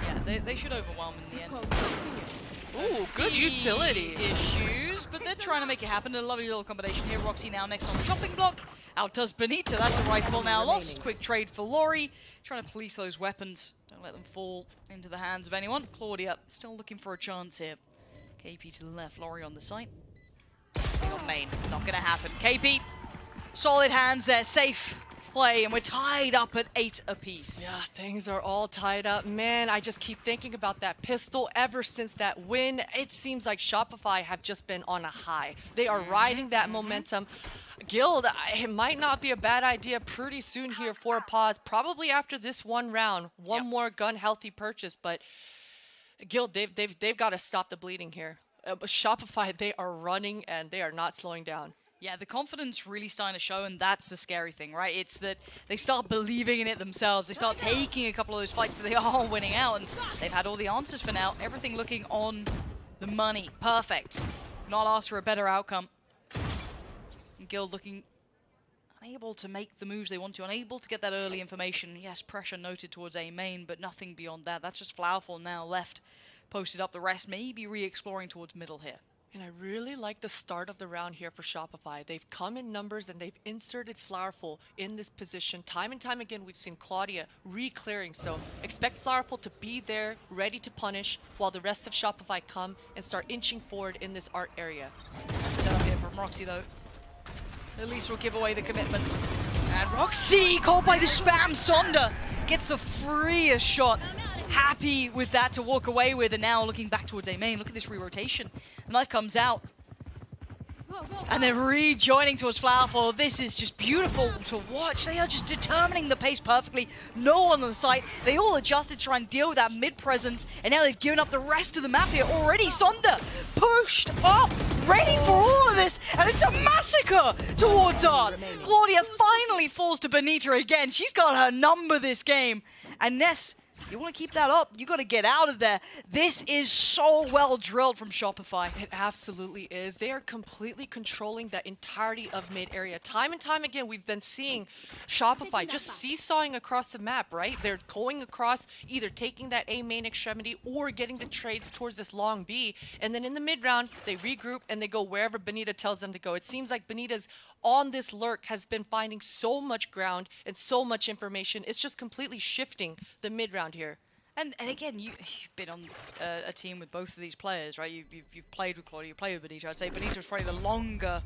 Yeah, they should overwhelm in the end. Ooh, good utility. Issues, but they're trying to make it happen. A lovely little combination here. Roxy now next on the chopping block. Out does Benita. That's a rifle now lost. Quick trade for Laurie. Trying to police those weapons. Don't let them fall into the hands of anyone. Claudia still looking for a chance here. KP to the left. Laurie on the site. Still main. Not going to happen. KP, solid hands there. Safe play, and we're tied up at 8 apiece. Yeah, things are all tied up. Man, I just keep thinking about that pistol ever since that win. It seems like Shopify have just been on a high. They are riding that momentum. Guild, it might not be a bad idea pretty soon here for a pause. Probably after this one round, one more gun healthy purchase. But Guild, they've got to stop the bleeding here. But Shopify, they are running and they are not slowing down. Yeah, the confidence really starting to show, and that's the scary thing, right? It's that they start believing in it themselves. They start taking a couple of those fights that they are winning out, and they've had all the answers for now. Everything looking on the money. Perfect. Not asked for a better outcome. And Guild looking unable to make the moves they want to, unable to get that early information. Yes, pressure noted towards A main, but nothing beyond that. That's just Flowerful now left, posted up. The rest maybe re-exploring towards middle here. And I really like the start of the round here for Shopify. They've come in numbers and they've inserted Flowerful in this position. Time and time again, we've seen Claudia re-clearing. So expect Flowerful to be there, ready to punish, while the rest of Shopify come and start inching forward in this art area. Set up here from Roxy, though. At least will give away the commitment. And Roxy, caught by the spam. Sonda gets the freest shot. Happy with that to walk away with, and now looking back towards A main. Look at this re-rotation. The knife comes out. And then rejoining towards Flowerful. This is just beautiful to watch. They are just determining the pace perfectly. No one on the site. They all adjusted to try and deal with that mid-presence, and now they've given up the rest of the map here already. Sonda pushed up, ready for all of this, and it's a massacre towards Art. Claudia finally falls to Benita again. She's got her number this game. And Ness, you want to keep that up, you got to get out of there. This is so well drilled from Shopify. It absolutely is. They are completely controlling the entirety of mid area. Time and time again, we've been seeing Shopify just seesawing across the map, right? They're going across, either taking that A main extremity or getting the trades towards this long B. And then in the mid round, they regroup and they go wherever Benita tells them to go. It seems like Benita's on this lurk has been finding so much ground and so much information. It's just completely shifting the mid round here. And again, you've been on a team with both of these players, right? You've played with Claudia, you played with Benita. I'd say Benita was probably the longer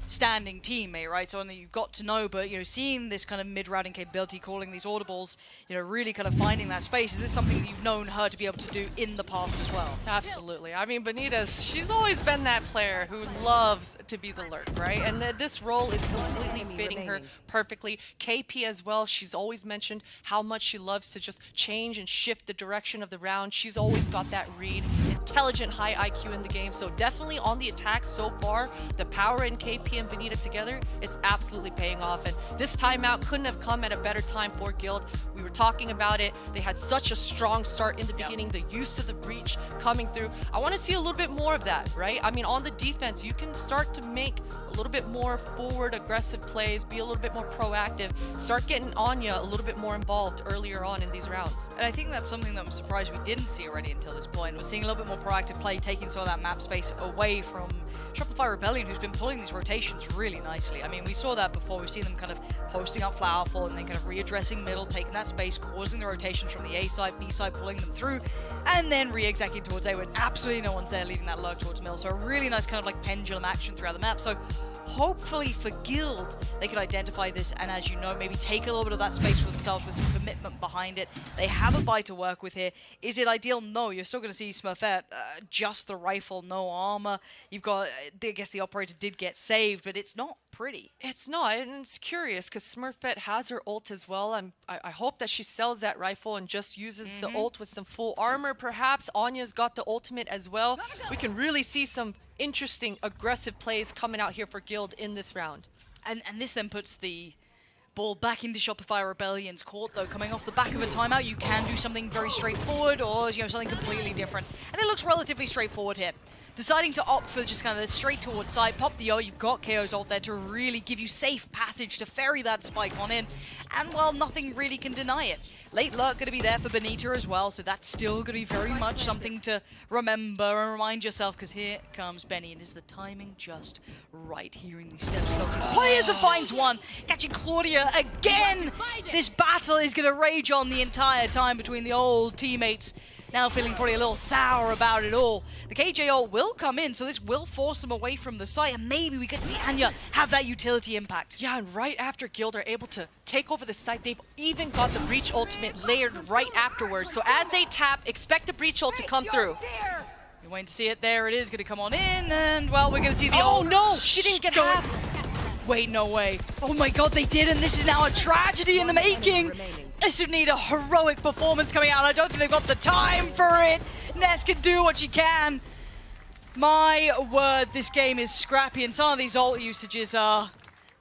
standing teammate, right? So only you've got to know, but seeing this kind of mid-routing capability, calling these audibles, really kind of finding that space. Is this something that you've known her to be able to do in the past as well? Absolutely. I mean, she's always been that player who loves to be the lurk, right? And this role is completely fitting her perfectly. KP as well, she's always mentioned how much she loves to just change and shift the direction of the round. She's always got that read. Intelligent, high IQ in the game, so definitely on the attack so far. The power in KP and Benita together, it's absolutely paying off. And this timeout couldn't have come at a better time for Guild. We were talking about it. They had such a strong start in the beginning, the use of the breach coming through. I want to see a little bit more of that, right? I mean, on the defense, you can start to make a little bit more forward aggressive plays, be a little bit more proactive, start getting Anya a little bit more involved earlier on in these rounds. And I think that's something that I'm surprised we didn't see already until this point. We're seeing a little bit more proactive play, taking some of that map space away from Shopify Rebellion, who's been pulling these rotations really nicely. I mean, we saw that before. We've seen them kind of posting up Flowerful and then kind of readdressing middle, taking that space, causing the rotations from the A side, B side, pulling them through, and then re-executing towards A when absolutely no one's there, leaving that lurk towards middle. So a really nice kind of like pendulum action throughout the map. So hopefully for Guild, they could identify this and, as you know, maybe take a little bit of that space for themselves with some commitment behind it. They have a buy to work with here. Is it ideal? No. You're still going to see Smurfette, just the rifle, no armor. You've got, I guess the operator did get saved, but it's not pretty. It's not, and it's curious because Smurfette has her ult as well. I hope that she sells that rifle and just uses the ult with some full armor perhaps. Anya's got the ultimate as well. We can really see some interesting, aggressive plays coming out here for Guild in this round. And this then puts the ball back into Shopify Rebellion's court, though. Coming off the back of a timeout, you can do something very straightforward or something completely different. And it looks relatively straightforward here. Deciding to opt for just kind of a straight towards side, pop the ult, you've got KO's ult there to really give you safe passage to ferry that spike on in. And, well, nothing really can deny it. Late lurk going to be there for Benita as well, so that's still going to be very much something to remember and remind yourself, because here comes Benny, and is the timing just right? Hearing these steps floating. Players and finds one, catching Claudia again! This battle is going to rage on the entire time between the old teammates. Now feeling probably a little sour about it all. The KJ ult will come in, so this will force them away from the site, and maybe we get to see Anya have that utility impact. Yeah, and right after Guild are able to take over the site, they've even got the Breach ultimate layered right afterwards. So as they tap, expect the Breach ult to come through. You're waiting to see it. There it is, going to come on in, and, well, we're going to see the Oh ult. no, she didn't get half. Wait, no way. Oh my god, they did, and this is now a tragedy in the making. This would need a heroic performance coming out. I don't think they've got the time for it. Ness can do what she can. My word, this game is scrappy, and some of these ult usages are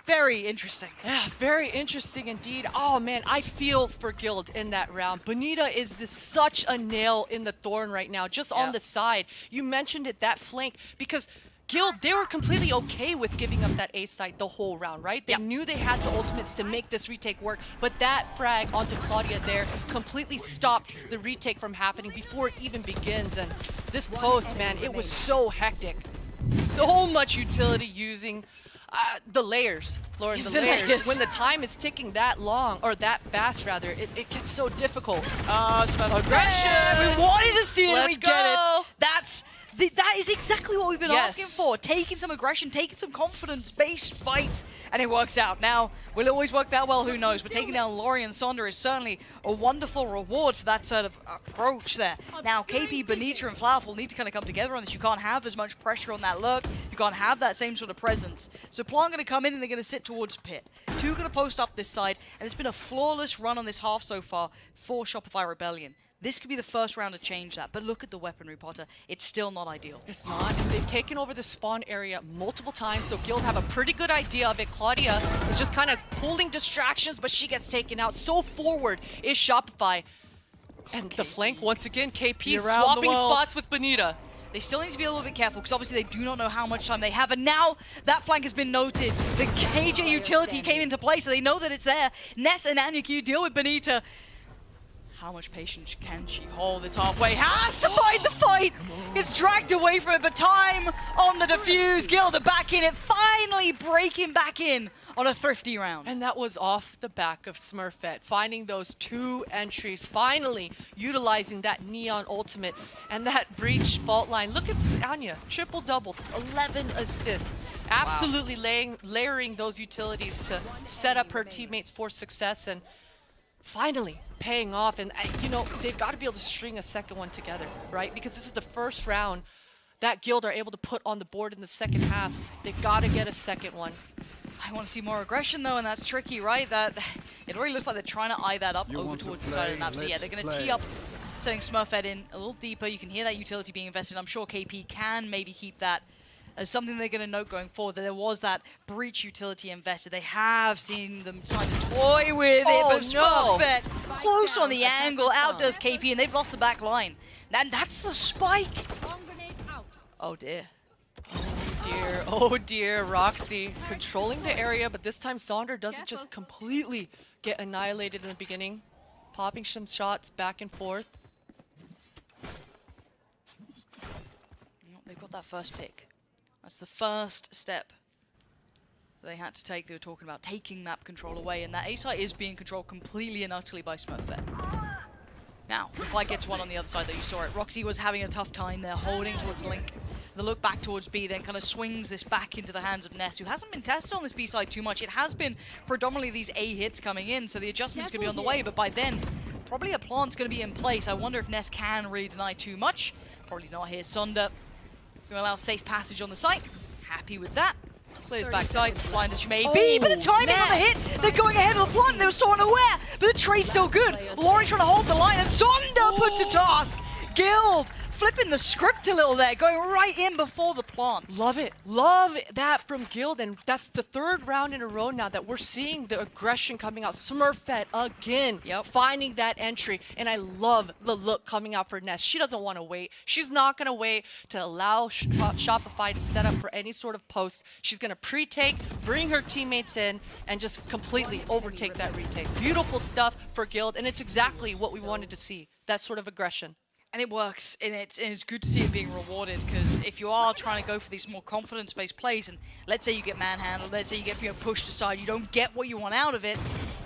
very interesting. Yeah, very interesting indeed. Oh man, I feel for Guild in that round. Bonita is just such a nail in the thorn right now, just on the side. You mentioned it, that flank, because Guild, they were completely okay with giving up that A site the whole round, right? They knew they had the ultimates to make this retake work, but that frag onto Claudia there completely stopped the retake from happening before it even begins. And this post, man, it was so hectic. So much utility using the layers, Lauren, the layers. When the time is ticking that long, or that fast rather, it gets so difficult. Aggression! We wanted to see it, and we Let's get go. it. That is exactly what we've been asking for. Taking some aggression, taking some confidence-based fights, and it works out. Now, will it always work that well? Who knows? But taking down Laurie and Sonder is certainly a wonderful reward for that sort of approach there. Now, KP, Benita, and Flowerful need to kind of come together on this. You can't have as much pressure on that lurk. You can't have that same sort of presence. So Plant going to come in, and they're going to sit towards Pit. Two going to post up this side, and it's been a flawless run on this half so far for Shopify Rebellion. This could be the first round to change that, but look at the weaponry, Potter. It's still not ideal. It's not, and they've taken over the spawn area multiple times, so Guild have a pretty good idea of it. Claudia is just kind of pulling distractions, but she gets taken out. So forward is Shopify. And the flank, once again, KP swapping spots with Bonita. They still need to be a little bit careful, because obviously they do not know how much time they have, and now that flank has been noted. The KJ utility came into play, so they know that it's there. Ness and Anya, can you deal with Benita? How much patience can she hold this halfway? Has to fight the fight! Gets dragged away from it, but time on the defuse. Guild are back in it, finally breaking back in on a thrifty round. And that was off the back of Smurfette, finding those two entries, finally utilizing that Neon ultimate and that Breach fault line. Look at Anya, triple-double, 11 assists. Absolutely layering those utilities to set up her teammates for success, and finally paying off. And you know, they've got to be able to string a second one together, right? Because this is the first round that Guild are able to put on the board in the second half. They've got to get a second one. I want to see more aggression though, and that's tricky, right? That it already looks like they're trying to eye that up over towards the side of the map. So yeah, they're going to tee up, setting Smurfette in a little deeper. You can hear that utility being invested. I'm sure KP can maybe keep that as something they're going to note going forward, that there was that Breach utility invested. They have seen them trying to toy with it, but Smurfette close on the angle, outdoes KP, and they've lost the back line. And that's the spike. Oh dear. Oh dear, Roxy controlling the area, but this time Sonder doesn't just completely get annihilated in the beginning. Popping some shots back and forth. They've got that first pick. That's the first step they had to take. They were talking about taking map control away, and that A site is being controlled completely and utterly by Smurfette. Now, the fight gets one on the other side, though. You saw it. Roxy was having a tough time there, holding towards Link. The look back towards B, then kind of swings this back into the hands of Ness, who hasn't been tested on this B side too much. It has been predominantly these A hits coming in, so the adjustment's going to be on the way, but by then, probably a plant's going to be in place. I wonder if Ness can really deny too much. Probably not. Here's Sonder. Going to allow safe passage on the site. Happy with that. Clears backside, blind as she may be, but the timing on the hit, they're going ahead of the plant, they were so unaware, but the trade's still good. Laurie trying to hold the line, and Sonder put to task. Guild flipping the script a little there, going right in before the plant. Love it. Love that from Guild, and that's the third round in a row now that we're seeing the aggression coming out. Smurfette again, finding that entry, and I love the look coming out for Ness. She doesn't want to wait. She's not going to wait to allow Shopify to set up for any sort of post. She's going to pre-take, bring her teammates in, and just completely overtake that retake. Beautiful stuff for Guild, and it's exactly what we wanted to see, that sort of aggression. And it works, and it's good to see it being rewarded, because if you are trying to go for these more confidence-based plays, and let's say you get manhandled, let's say you get pushed aside, you don't get what you want out of it,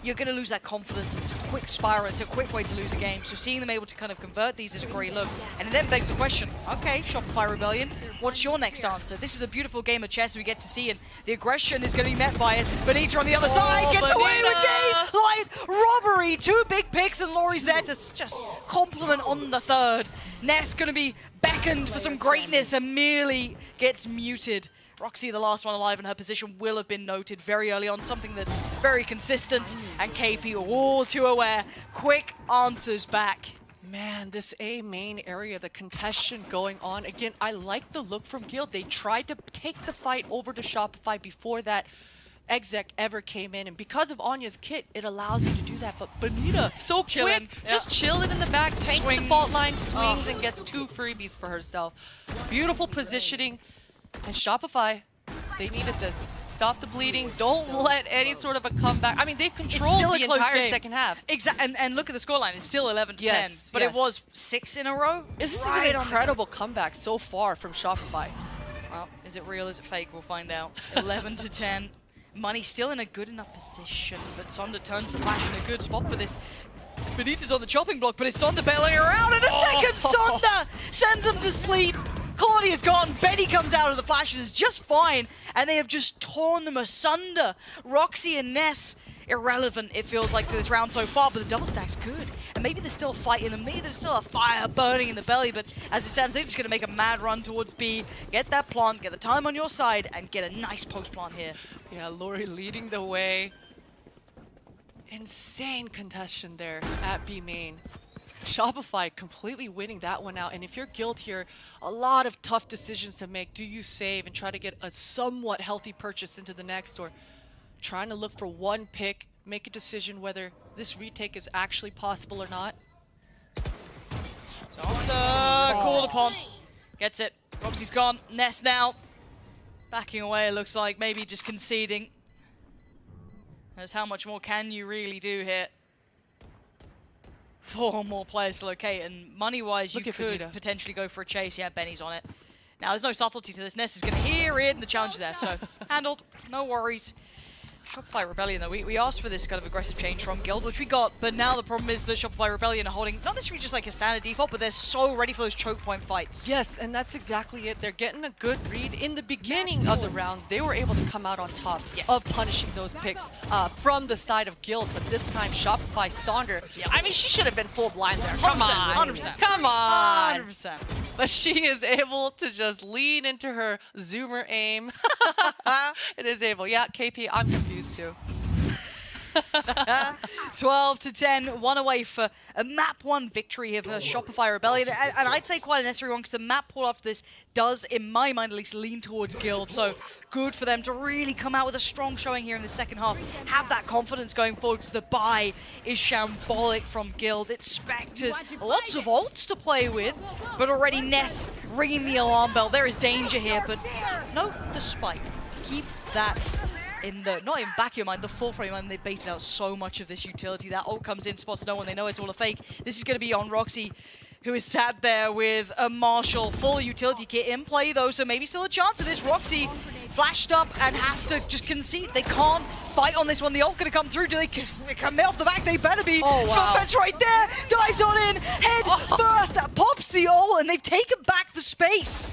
you're going to lose that confidence. It's a quick spiral, it's a quick way to lose a game. So seeing them able to kind of convert these is a great look. And it then begs the question, okay, Shopify Rebellion, what's your next answer? This is a beautiful game of chess we get to see, and the aggression is going to be met by it. Benita on the other side gets away with daylight robbery. 2 big picks, and Lauri's there to just compliment on the third. Ness going to be beckoned for some greatness and merely gets muted. Roxy, the last one alive in her position, will have been noted very early on, something that's very consistent, and KP all too aware. Quick answers back. Man, this A main area, the contestation going on. Again, I like the look from Guild. They tried to take the fight over to Shopify before that exec ever came in, and because of Anya's kit, it allows you to do that. But Benita, so Chilling. quick, just chilling in the back, takes Swings. the fault line, swings, and gets 2 freebies for herself. Beautiful positioning, and Shopify, they needed this. Stop the bleeding. Don't let any sort of a comeback. I mean, they've controlled the entire second half. Exactly, and look at the scoreline. It's still 11-10, but it was 6 in a row. This is an incredible comeback so far from Shopify. Well, is it real? Is it fake? We'll find out. 11-10. Money still in a good enough position, but Sonda turns the flash in a good spot for this. Benita's on the chopping block, but it's Sonda bailing her out in a second. Sonda sends him to sleep. Claudia's gone. Betty comes out of the flash and is just fine, and they have just torn them asunder. Roxy and Ness, irrelevant, it feels like, to this round so far, but the double stack's good. And maybe there's still a fight in them, maybe there's still a fire burning in the belly, but as it stands, they're just going to make a mad run towards B, get that plant, get the time on your side, and get a nice post-plant here. Yeah, Lauri leading the way. Insane contestation there at B main. Shopify completely winning that one out, and if you're Guild here, a lot of tough decisions to make. Do you save and try to get a somewhat healthy purchase into the next, or trying to look for one pick, make a decision whether this retake is actually possible or not? Sonda called upon. Gets it. Roxy's gone. Ness now backing away, it looks like, maybe just conceding. As how much more can you really do here? 4 more players to locate, and money-wise, you could potentially go for a chase. Yeah, Benny's on it. Now, there's no subtlety to this. Ness is going to hear it, and the challenge is there. So, handled. No worries. Shopify Rebellion, though, we asked for this kind of aggressive change from Guild, which we got, but now the problem is that Shopify Rebellion are holding not necessarily just like a standard default, but they're so ready for those choke point fights. Yes, and that's exactly it. They're getting a good read. In the beginning of the rounds, they were able to come out on top of punishing those picks from the side of Guild, but this time Shopify Sonder, I mean, she should have been full blind there. Come on. 100%. Come on. 100%. But she is able to just lean into her zoomer aim. It is able. Yeah, KP, I'm confused too. 12-10, 1 away for a map 1 victory here for Shopify Rebellion, and I'd say quite a necessary one, because the map pull after this does, in my mind at least, lean towards Guild, so good for them to really come out with a strong showing here in the second half, have that confidence going forward, because the buy is shambolic from Guild. It's Spectres, lots of ults to play with, but already Ness ringing the alarm bell. There is danger here, but no, the spike. Keep that in the, not in back of your mind, the forefront of your mind. They baited out so much of this utility. That ult comes in, spots no one, they know it's all a fake. This is going to be on Roxy, who is sat there with a Marshall full utility kit in play though, so maybe still a chance of this. Roxy flashed up and has to just concede. They can't fight on this one. The ult going to come through. Do they commit off the back? They better be. Oh, wow. Smurfette's right there, dives on in, head first, pops the ult, and they've taken back the space.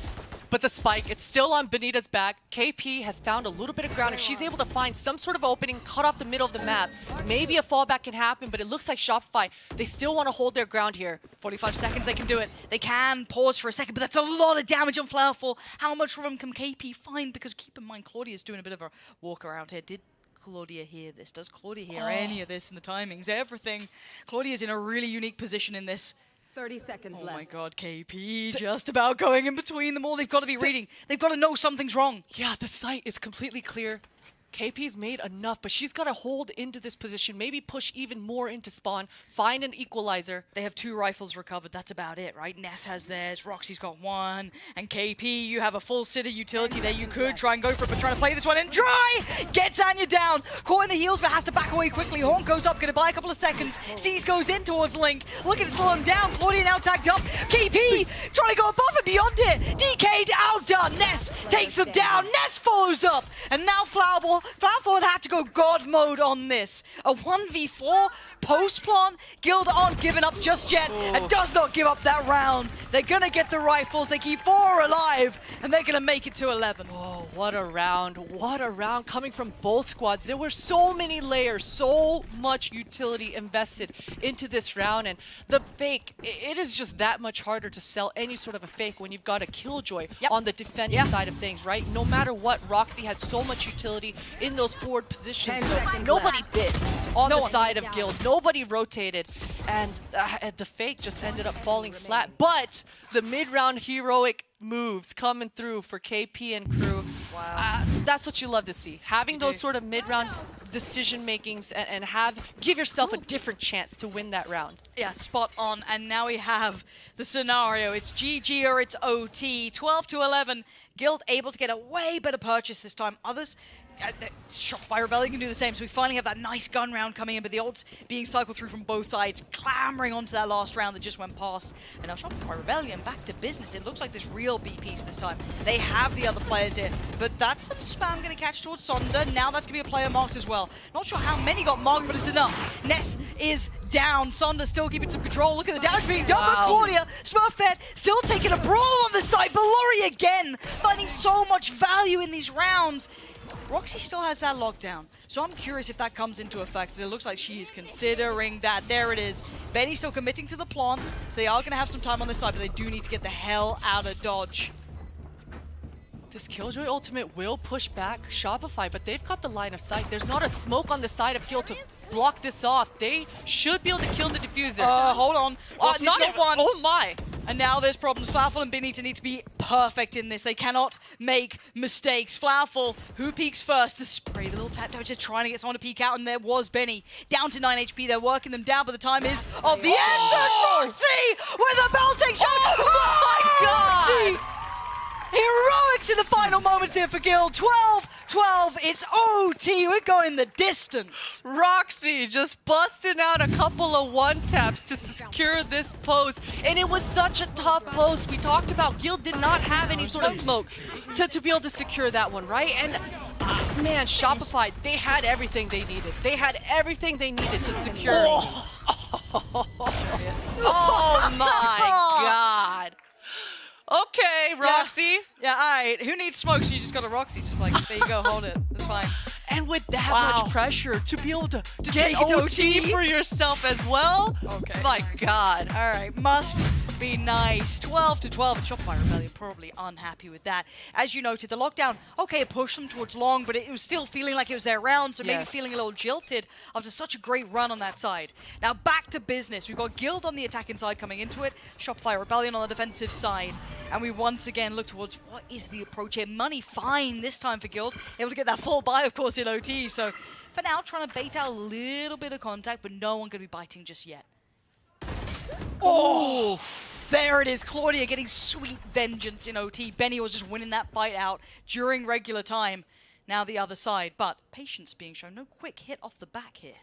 But the spike, it's still on Benita's back. KP has found a little bit of ground. If she's able to find some sort of opening, cut off the middle of the map, maybe a fallback can happen, but it looks like Shopify, they still want to hold their ground here. 45 seconds, they can do it. They can pause for a second, but that's a lot of damage on Flowerful. How much room can KP find? Because keep in mind, Claudia's doing a bit of a walk around here. Did Claudia hear this? Does Claudia hear any of this in the timings? Everything. Claudia's in a really unique position in this. 30 seconds Oh left. my god, KP just about going in between them all. They've got to be reading. They've got to know something's wrong. Yeah, the sight is completely clear. KP's made enough, but she's got to hold into this position, maybe push even more into spawn, find an equalizer. They have 2 rifles recovered. That's about it, right? Ness has theirs. Roxy's got 1. And KP, you have a full city utility there. You could try and go for it, but trying to play this one in. Dry! Gets Anya down. Caught in the heels, but has to back away quickly. Horn goes up, gonna buy a couple of seconds. Seas goes in towards Link. Looking to slow him down. Claudia now tagged up. KP trying to go above and beyond it. DK'd, outdone. Ness takes him down. Ness follows up. And now Flowerball would have to go God mode on this. A 1v4 post-plant. Guild aren't giving up just yet and does not give up that round. They're gonna get the rifles. They keep 4 alive and they're gonna make it to 11. Oh, what a round. What a round coming from both squads. There were so many layers, so much utility invested into this round. And the fake, it is just that much harder to sell any sort of a fake when you've got a Killjoy on the defending side of things, right? No matter what, Roxy had so much utility in those forward positions. 10 So seconds nobody left. bit on the side of Guild. Nobody rotated. And the fake just ended up falling flat. But the mid-round heroic moves coming through for KP and crew. Wow. That's what you love to see. Having those sort of mid-round decision makings and give yourself a different chance to win that round. Yeah, spot on. And now we have the scenario. It's GG or it's OT. 12 to 11. Guild able to get a way better purchase this time. Others, Shopify Rebellion can do the same. So we finally have that nice gun round coming in, but the ults being cycled through from both sides, clamoring onto that last round that just went past. And now Shopify Rebellion back to business. It looks like this real B piece this time. They have the other players here, but that's some spam going to catch towards Sonder. Now that's going to be a player marked as well. Not sure how many got marked, but it's enough. Ness is down. Sonder still keeping some control. Look at the damage being done by Claudia. Smurfette still taking a brawl on the side, but Laurie again finding so much value in these rounds. Roxy still has that lockdown, so I'm curious if that comes into effect. It looks like she is considering that. There it is. Benny's still committing to the plant, so they are going to have some time on this side, but they do need to get the hell out of dodge. This Killjoy ultimate will push back Shopify, but they've got the line of sight. There's not a smoke on the side of Guild to block this off. They should be able to kill the diffuser. Hold on. Roxy's got one. Oh my. And now there's problems. Flowerful and Benny need to be perfect in this. They cannot make mistakes. Flowerful, who peeks first? The spray, the little tap damage, just trying to get someone to peek out, and there was Benny. Down to 9 HP, they're working them down, but the time is of the answer. Roxy with a belting shot! Oh my God! Roxy! Heroics in the final moments here for Guild. 12-12, it's OT, we're going the distance. Roxy just busting out a couple of one-taps to secure this post. And it was such a tough post. We talked about Guild did not have any sort of smoke to be able to secure that one, right? And man, Shopify, they had everything they needed. They had everything they needed to secure. Oh my God. Okay, Roxy. Yeah, all right. Who needs smokes? You just got a Roxy. Just like, there you go, hold it. It's fine. And with that much pressure, to be able to get take it to OT OT? for yourself as well? Okay. My God. All right, must be nice. 12-12, and Shopify Rebellion probably unhappy with that. As you noted, the lockdown, okay, it pushed them towards long, but it was still feeling like it was their round, so maybe feeling a little jilted after such a great run on that side. Now back to business. We've got Guild on the attacking side coming into it, Shopify Rebellion on the defensive side, and we once again look towards what is the approach here. Money fine this time for Guild, able to get that full buy, of course, in OT, so for now, trying to bait out a little bit of contact, but no one going to be biting just yet. Oh, there it is. Claudia getting sweet vengeance in OT. Benny was just winning that fight out during regular time. Now the other side, but patience being shown. No quick hit off the back here.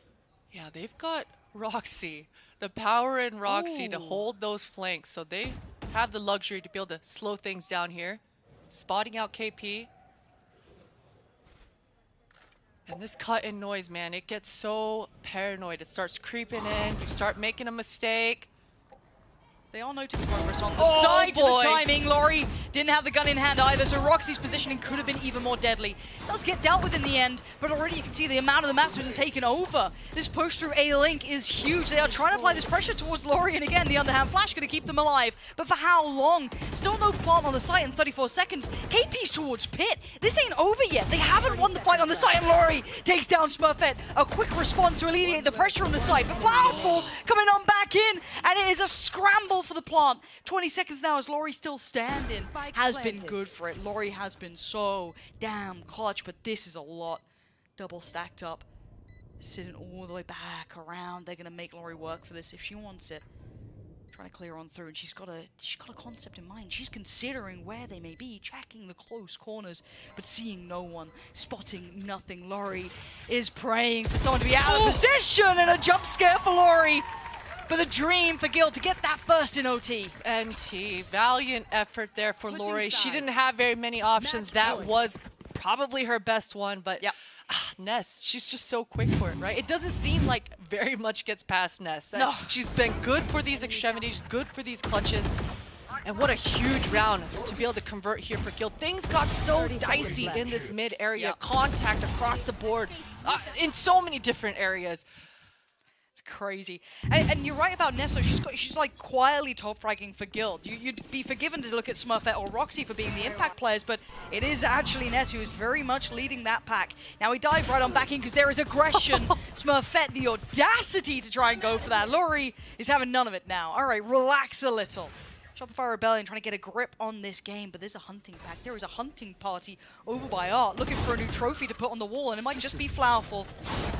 Yeah, they've got Roxy, the power in Roxy to hold those flanks, so they have the luxury to be able to slow things down here. Spotting out KP. And this cut in noise, man, it gets so paranoid. It starts creeping in. You start making a mistake. They all noted the progress on the side to the timing. Laurie didn't have the gun in hand either, so Roxy's positioning could have been even more deadly. Does get dealt with in the end, but already you can see the amount of the map's been taken over. This push through A-Link is huge. They are trying to apply this pressure towards Laurie, and again, the underhand flash going to keep them alive. But for how long? Still no plant on the site in 34 seconds. KP's towards Pit. This ain't over yet. They haven't won the fight on the site, and Laurie takes down Smurfette. A quick response to alleviate the pressure on the site, but Flowerful coming on back in, and it is a scramble for the plant. 20 seconds now as Laurie still standing. Has been good for it. Laurie has been so damn clutch, but this is a lot. Double stacked up. Sitting all the way back around. They're gonna make Laurie work for this if she wants it. Trying to clear on through, and she's got a concept in mind. She's considering where they may be, checking the close corners, but seeing no one, spotting nothing. Laurie is praying for someone to be out of position, and a jump scare for Laurie. But the dream for Gil to get that first in OT. NT, valiant effort there for Laurie. She didn't have very many options. That was probably her best one, but yep. Ness, she's just so quick for it, right? It doesn't seem like very much gets past Ness. No. She's been good for these extremities, good for these clutches. And what a huge round to be able to convert here for Gil. Things got so dicey in this mid area. Yep. Contact across the board in so many different areas. Crazy. And you're right about Nesso. She's like quietly top fragging for Guild. You'd be forgiven to look at Smurfette or Roxy for being the impact players, but it is actually Ness who is very much leading that pack. Now we dive right on back in because there is aggression. Smurfette, the audacity to try and go for that. Laurie is having none of it now. All right, relax a little. Shopify Rebellion trying to get a grip on this game, but there's a hunting pack. There is a hunting party over by Art looking for a new trophy to put on the wall, and it might just be Flowerful.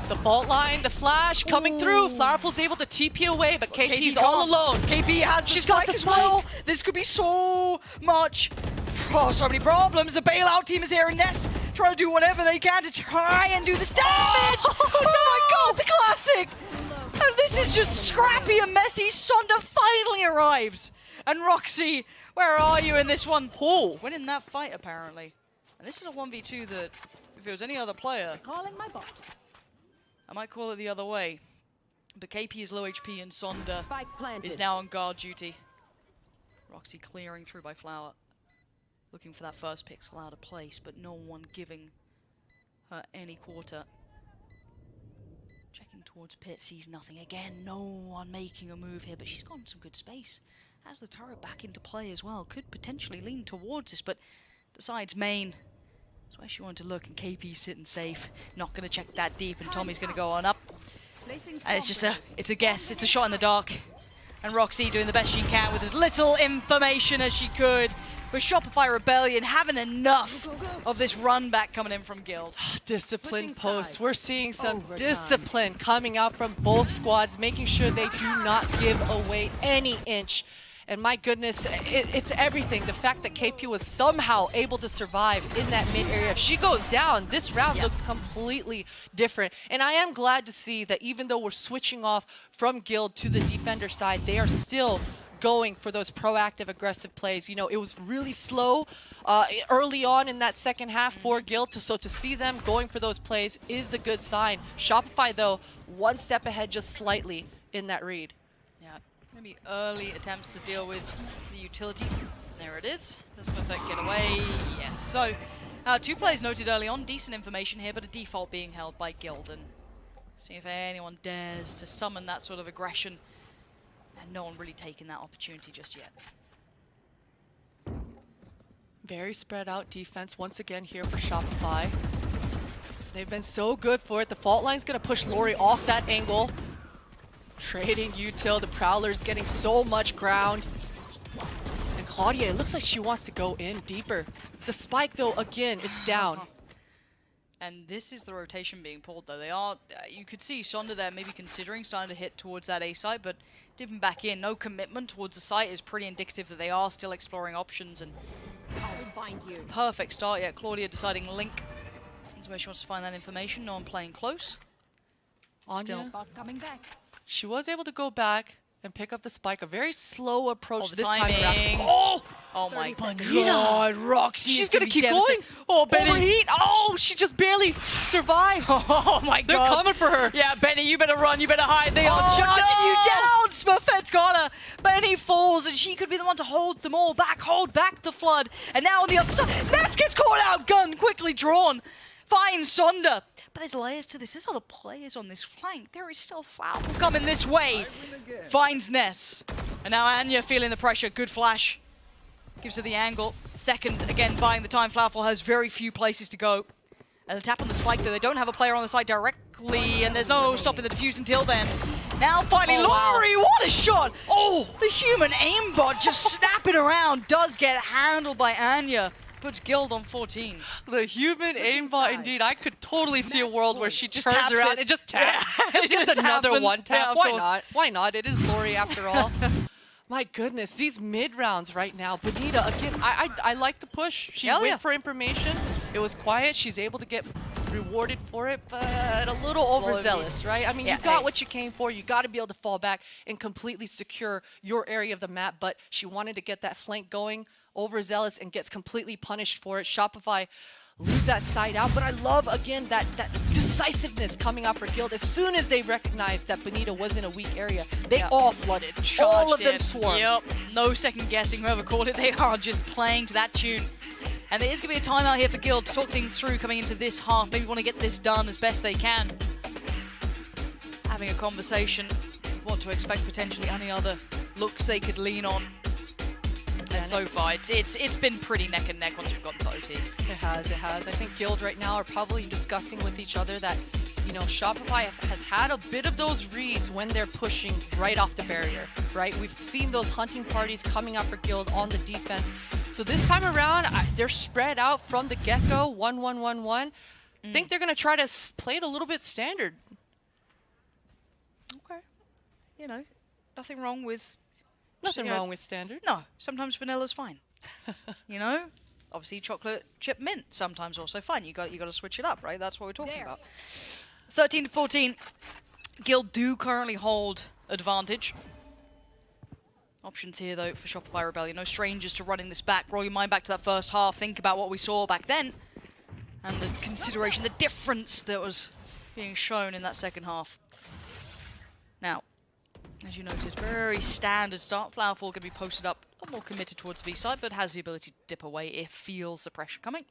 The fault line, the flash coming through. Flowerful's able to TP away, but KP's all alone. KP has She's got the as well. This could be so much. Oh, so many problems. The bailout team is here, and Ness trying to do whatever they can to try and do this damage. Oh my god, the classic! And this is just scrappy and messy. Sonda finally arrives. And Roxy, where are you in this one? Oh, winning that fight apparently. And this is a 1v2 that, if it was any other player, Calling my bot. I might call it the other way. But KP is low HP and Sonda Spike planted. is now on guard duty. Roxy clearing through by Flower. Looking for that first pixel out of place, but no one giving her any quarter. Checking towards Pit, sees nothing again. No one making a move here, but she's got some good space. Has the turret back into play as well. Could potentially lean towards this, but decides main. That's where she wanted to look, and KP's sitting safe. Not going to check that deep, and Tommy's going to go on up. And it's just it's a guess. It's a shot in the dark. And Roxy doing the best she can with as little information as she could. But Shopify Rebellion having enough of this run back coming in from Guild. Disciplined posts. We're seeing some discipline coming out from both squads, making sure they do not give away any inch. And my goodness, it's everything. The fact that KP was somehow able to survive in that mid area. If she goes down, this round looks completely different. And I am glad to see that even though we're switching off from Guild to the defender side, they are still going for those proactive, aggressive plays. You know, it was really slow early on in that second half for Guild, so to see them going for those plays is a good sign. Shopify, though, one step ahead just slightly in that read. Yeah, maybe early attempts to deal with the utility. There it is. Does Smurfette get away? Yes. So, two players noted early on. Decent information here, but a default being held by Guild. And see if anyone dares to summon that sort of aggression. And no one really taking that opportunity just yet. Very spread out defense once again here for Shopify. They've been so good for it. The fault line's gonna push Laurie off that angle. Trading util, the Prowler's getting so much ground. And Claudia, it looks like she wants to go in deeper. The spike though, again, it's down. And this is the rotation being pulled, though. They are, you could see Sonda there maybe considering starting to hit towards that A site, but dipping back in. No commitment towards the site is pretty indicative that they are still exploring options. And I'll find you. perfect start yet. Claudia deciding Link is where she wants to find that information. No one playing close. Anya, Bot coming back. she was able to go back. and pick up the spike. A very slow approach the this time around. timing. Oh my 30 god, Roxy She's is gonna be keep devastated. going. Oh, Benny. Overheat. Oh, she just barely survives. Oh my They're god. coming for her. Yeah, Benny, you better run, you better hide. They are Oh, charging you no. down. Smurfette's got her. Benny falls, and she could be the one to hold them all back, hold back the flood. And now on the other side, Ness gets caught out. Gun quickly drawn. Finds Sonder. But there's layers to this. There's other players on this flank. There is still foul coming this way. Finds Ness. And now Anya feeling the pressure. Good flash. Gives her the angle. Second, again, buying the time. Flowerful has very few places to go. And the tap on the spike, though. They don't have a player on the side directly, and there's no stopping the defuse until then. Now, finally, Laurie, what a shot! Oh, the human aimbot just snapping around. Does get handled by Anya. Puts Guild on 14. The human aimbot, indeed. I could totally see a world where she just taps turns around it. and just taps. Yeah, Just it gets just another happens. one tap. Yeah, of Why course. not? Why not? It is Lori after all. My goodness, these mid rounds right now. Bonita, again, I like the push. She Hell went yeah. for information. It was quiet. She's able to get rewarded for it, but a little overzealous, right? I mean, Yeah, you got hey. what you came for. You got to be able to fall back and completely secure your area of the map, but she wanted to get that flank going, overzealous, and gets completely punished for it. Shopify lose that side out, but I love, again, that decisiveness coming out for Guild. As soon as they recognized that Bonita was in a weak area, they all flooded. All of them swarmed. Yep, no second guessing whoever called it. They are just playing to that tune. And there is going to be a timeout here for Guild to talk things through coming into this half. Maybe want to get this done as best they can. Having a conversation, what to expect potentially any other looks they could lean on. And so far, it's been pretty neck and neck once we've gotten to OT. It has. I think Guild right now are probably discussing with each other that, you know, Shopify has had a bit of those reads when they're pushing right off the barrier, right? We've seen those hunting parties coming up for Guild on the defense. So this time around, they're spread out from the get-go, 1-1-1-1. I think they're going to try to play it a little bit standard. Okay. You know, nothing wrong with... Nothing you know, wrong with standard. No, sometimes vanilla's fine. You know? Obviously, chocolate chip mint sometimes also fine. You got to switch it up, right? That's what we're talking about. 13-14. Guild do currently hold advantage. Options here, though, for Shopify Rebellion. No strangers to running this back. Roll your mind back to that first half. Think about what we saw back then. And the consideration, the difference that was being shown in that second half. Now, as you noted, very standard start. Flowerful going to be posted up, a lot more committed towards the B side, but has the ability to dip away if feels the pressure coming.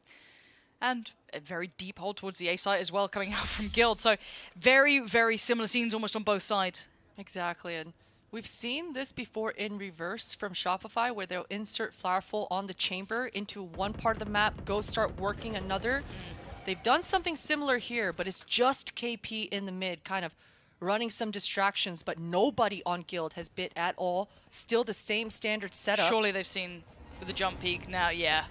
And a very deep hold towards the A side as well, coming out from Guild. So very, very similar scenes almost on both sides. Exactly, and we've seen this before in reverse from Shopify, where they'll insert Flowerful on the chamber into one part of the map, go start working another. They've done something similar here, but it's just KP in the mid, kind of running some distractions, but nobody on Guild has bit at all. Still the same standard setup. Surely they've seen with the jump peak now, yeah.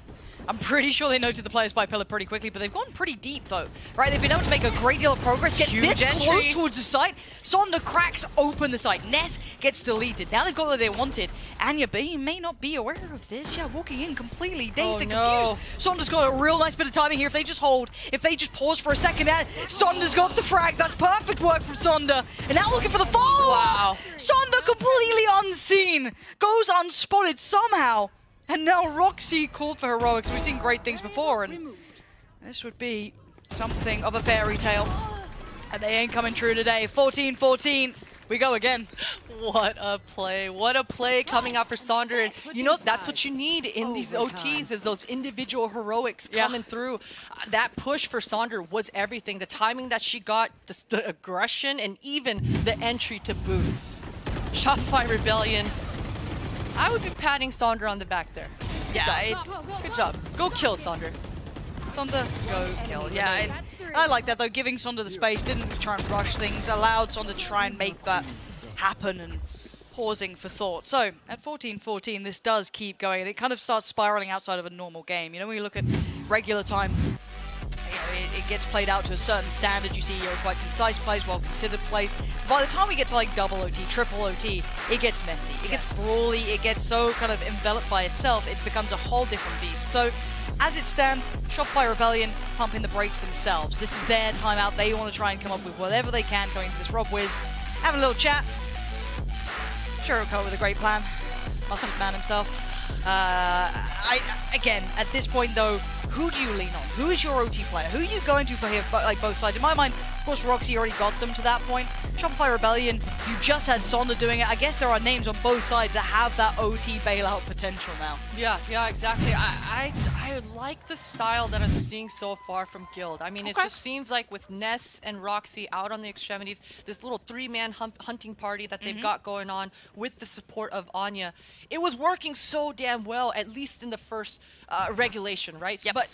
I'm pretty sure they noted the players by pillar pretty quickly, but they've gone pretty deep though. Right, they've been able to make a great deal of progress, get Huge this entry. close towards the site. Sonder cracks open the site. Ness gets deleted. Now they've got what they wanted. Anya B may not be aware of this. Yeah, walking in completely dazed and no. confused. Sonder's got a real nice bit of timing here. If they just hold, if they just pause for a second, Sonder's got the frag. That's perfect work from Sonder. And now looking for the follow. Wow. Sonder completely unseen. Goes unspotted somehow. And now Roxy called for heroics. We've seen great things before, and this would be something of a fairy tale. And they ain't coming true today. 14-14. We go again. What a play. What a play coming out for Sonder. And you know, that's what you need in these OTs, is those individual heroics coming through. That push for Sonder was everything. The timing that she got, the aggression, and even the entry to boot. Shopify Rebellion. I would be patting Sonder on the back there. Good job. Go kill Sonder. Sonder, go kill. Yeah, I like that though. Giving Sonder the space, didn't try and rush things, allowed Sonder to try and make that happen and pausing for thought. So at 14-14, this does keep going, and it kind of starts spiraling outside of a normal game. You know, when you look at regular time, it gets played out to a certain standard. You see quite concise plays, well-considered plays. By the time we get to like double OT, triple OT, it gets messy. It gets brawly. It gets so kind of enveloped by itself, it becomes a whole different beast. So as it stands, Shopify Rebellion pumping the brakes themselves. This is their timeout. They want to try and come up with whatever they can going into this Rob Wiz. Having a little chat. Jericho with a great plan. Mustard man himself. Again, at this point though, who do you lean on? Who is your OT player? Who are you going to for here, like both sides? In my mind, of course, Roxy already got them to that point. Shopify Rebellion, you just had Sonda doing it. I guess there are names on both sides that have that OT bailout potential now. Yeah, exactly. I like the style that I'm seeing so far from Guild. I mean, it just seems like with Ness and Roxy out on the extremities, this little three-man hunting party that they've got going on with the support of Anya, it was working so damn well, at least in the first regulation, right? Yep. But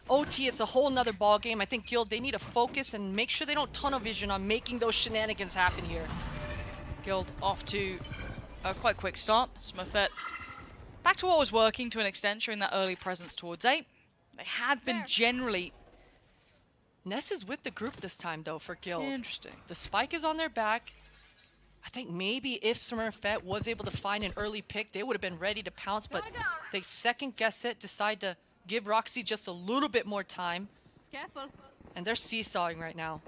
OT, it's a whole nother ball game. I think Guild, they need to focus and make sure they don't tunnel vision on making those shenanigans happen here. Guild off to a quite quick start. Smurfette back to what was working to an extent, showing that early presence towards A. They had been generally... Ness is with the group this time, though, for Guild. Interesting. The spike is on their back. I think maybe if Smurfette was able to find an early pick, they would have been ready to pounce, but they second guess it, decide to give Roxy just a little bit more time. Careful. And they're seesawing right now.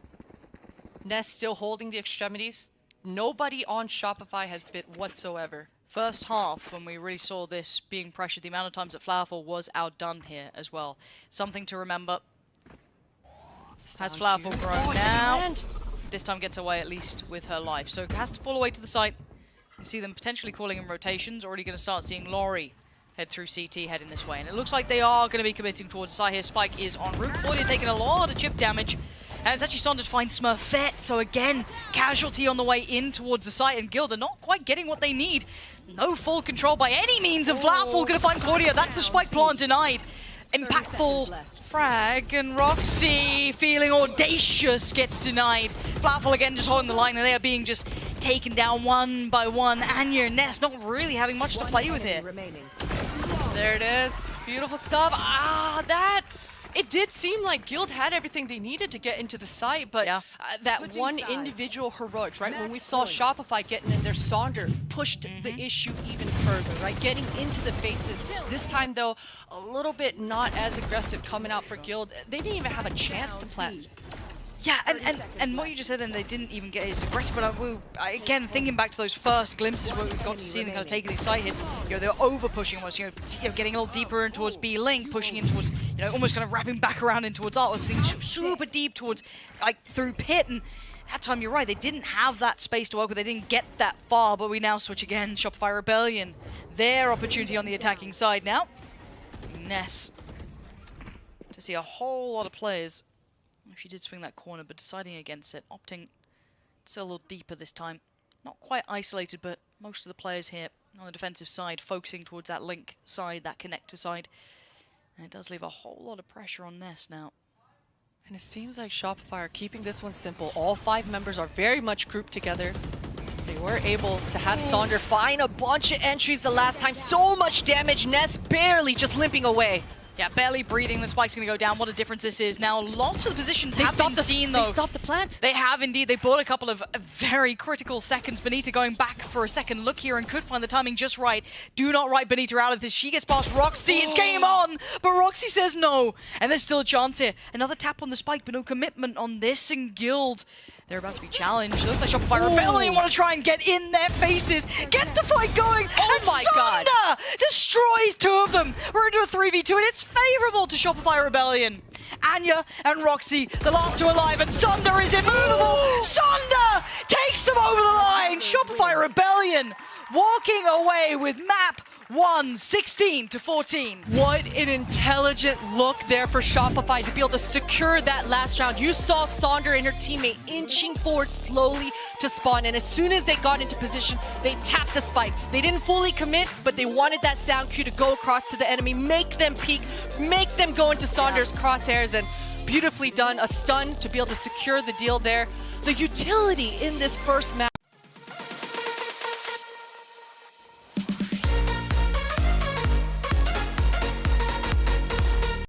Ness still holding the extremities. Nobody on Shopify has bit whatsoever. First half, when we really saw this being pressured, the amount of times that Flowerful was outdone here as well. Something to remember. Has Flowerful grown now? This time gets away at least with her life. So has to fall away to the site. You see them potentially calling in rotations. Already going to start seeing Laurie head through CT, heading this way. And it looks like they are going to be committing towards the side here. Spike is en route. Claudia taking a lot of chip damage. And it's actually starting to find Smurfette. So again, casualty on the way in towards the site. And Guild are not quite getting what they need. No full control by any means. And Flowerful going to find Claudia. That's a spike plant denied. Impactful frag, and Roxy feeling audacious gets denied. Flowerful again just holding the line, and they are being just taken down one by one. Anya and Ness not really having much to play with here. There it is. Beautiful stuff. It did seem like Guild had everything they needed to get into the site, but that one individual heroics, right? When we saw Shopify getting in there, Sonder pushed the issue even further, right? Getting into the faces. This time, though, a little bit not as aggressive coming out for Guild. They didn't even have a chance to plant. Yeah, and what you just said then, they didn't even get as aggressive, but again, thinking back to those first glimpses where we got to see them kind of taking these side hits, they were over pushing almost, getting a little deeper in towards B Link, pushing in towards, almost kind of wrapping back around in towards Art, sitting super deep towards, through Pit, and that time you're right, they didn't have that space to work with, they didn't get that far, but we now switch again, Shopify Rebellion, their opportunity on the attacking side now. Ness, to see a whole lot of players. She did swing that corner, but deciding against it, opting to go a little deeper this time. Not quite isolated, but most of the players here on the defensive side focusing towards that Link side, that connector side. And it does leave a whole lot of pressure on Ness now. And it seems like Shopify are keeping this one simple. All 5 members are very much grouped together. They were able to have Sonder find a bunch of entries the last time. So much damage, Ness barely just limping away. Yeah, barely breathing. The spike's going to go down. What a difference this is. Now, lots of the positions have been seen, though. They stopped the plant. They have, indeed. They bought a couple of very critical seconds. Benita going back for a second look here and could find the timing just right. Do not write Benita out of this. She gets past Roxy. It's game on, but Roxy says no. And there's still a chance here. Another tap on the spike, but no commitment on this, and Guild, they're about to be challenged. Looks like Shopify Rebellion want to try and get in their faces. Get the fight going. Oh my God. Sonda destroys 2 of them. We're into a 3v2, and it's favorable to Shopify Rebellion. Anya and Roxy, the last 2 alive, and Sonda is immovable. Sonda takes them over the line. Shopify Rebellion walking away with map 1, 16-14. What an intelligent look there for Shopify to be able to secure that last round. You saw Sonder and her teammate inching forward slowly to spawn, and as soon as they got into position, they tapped the spike. They didn't fully commit, but they wanted that sound cue to go across to the enemy, make them peek, make them go into Sonder's crosshairs, and beautifully done. A stun to be able to secure the deal there. The utility in this first map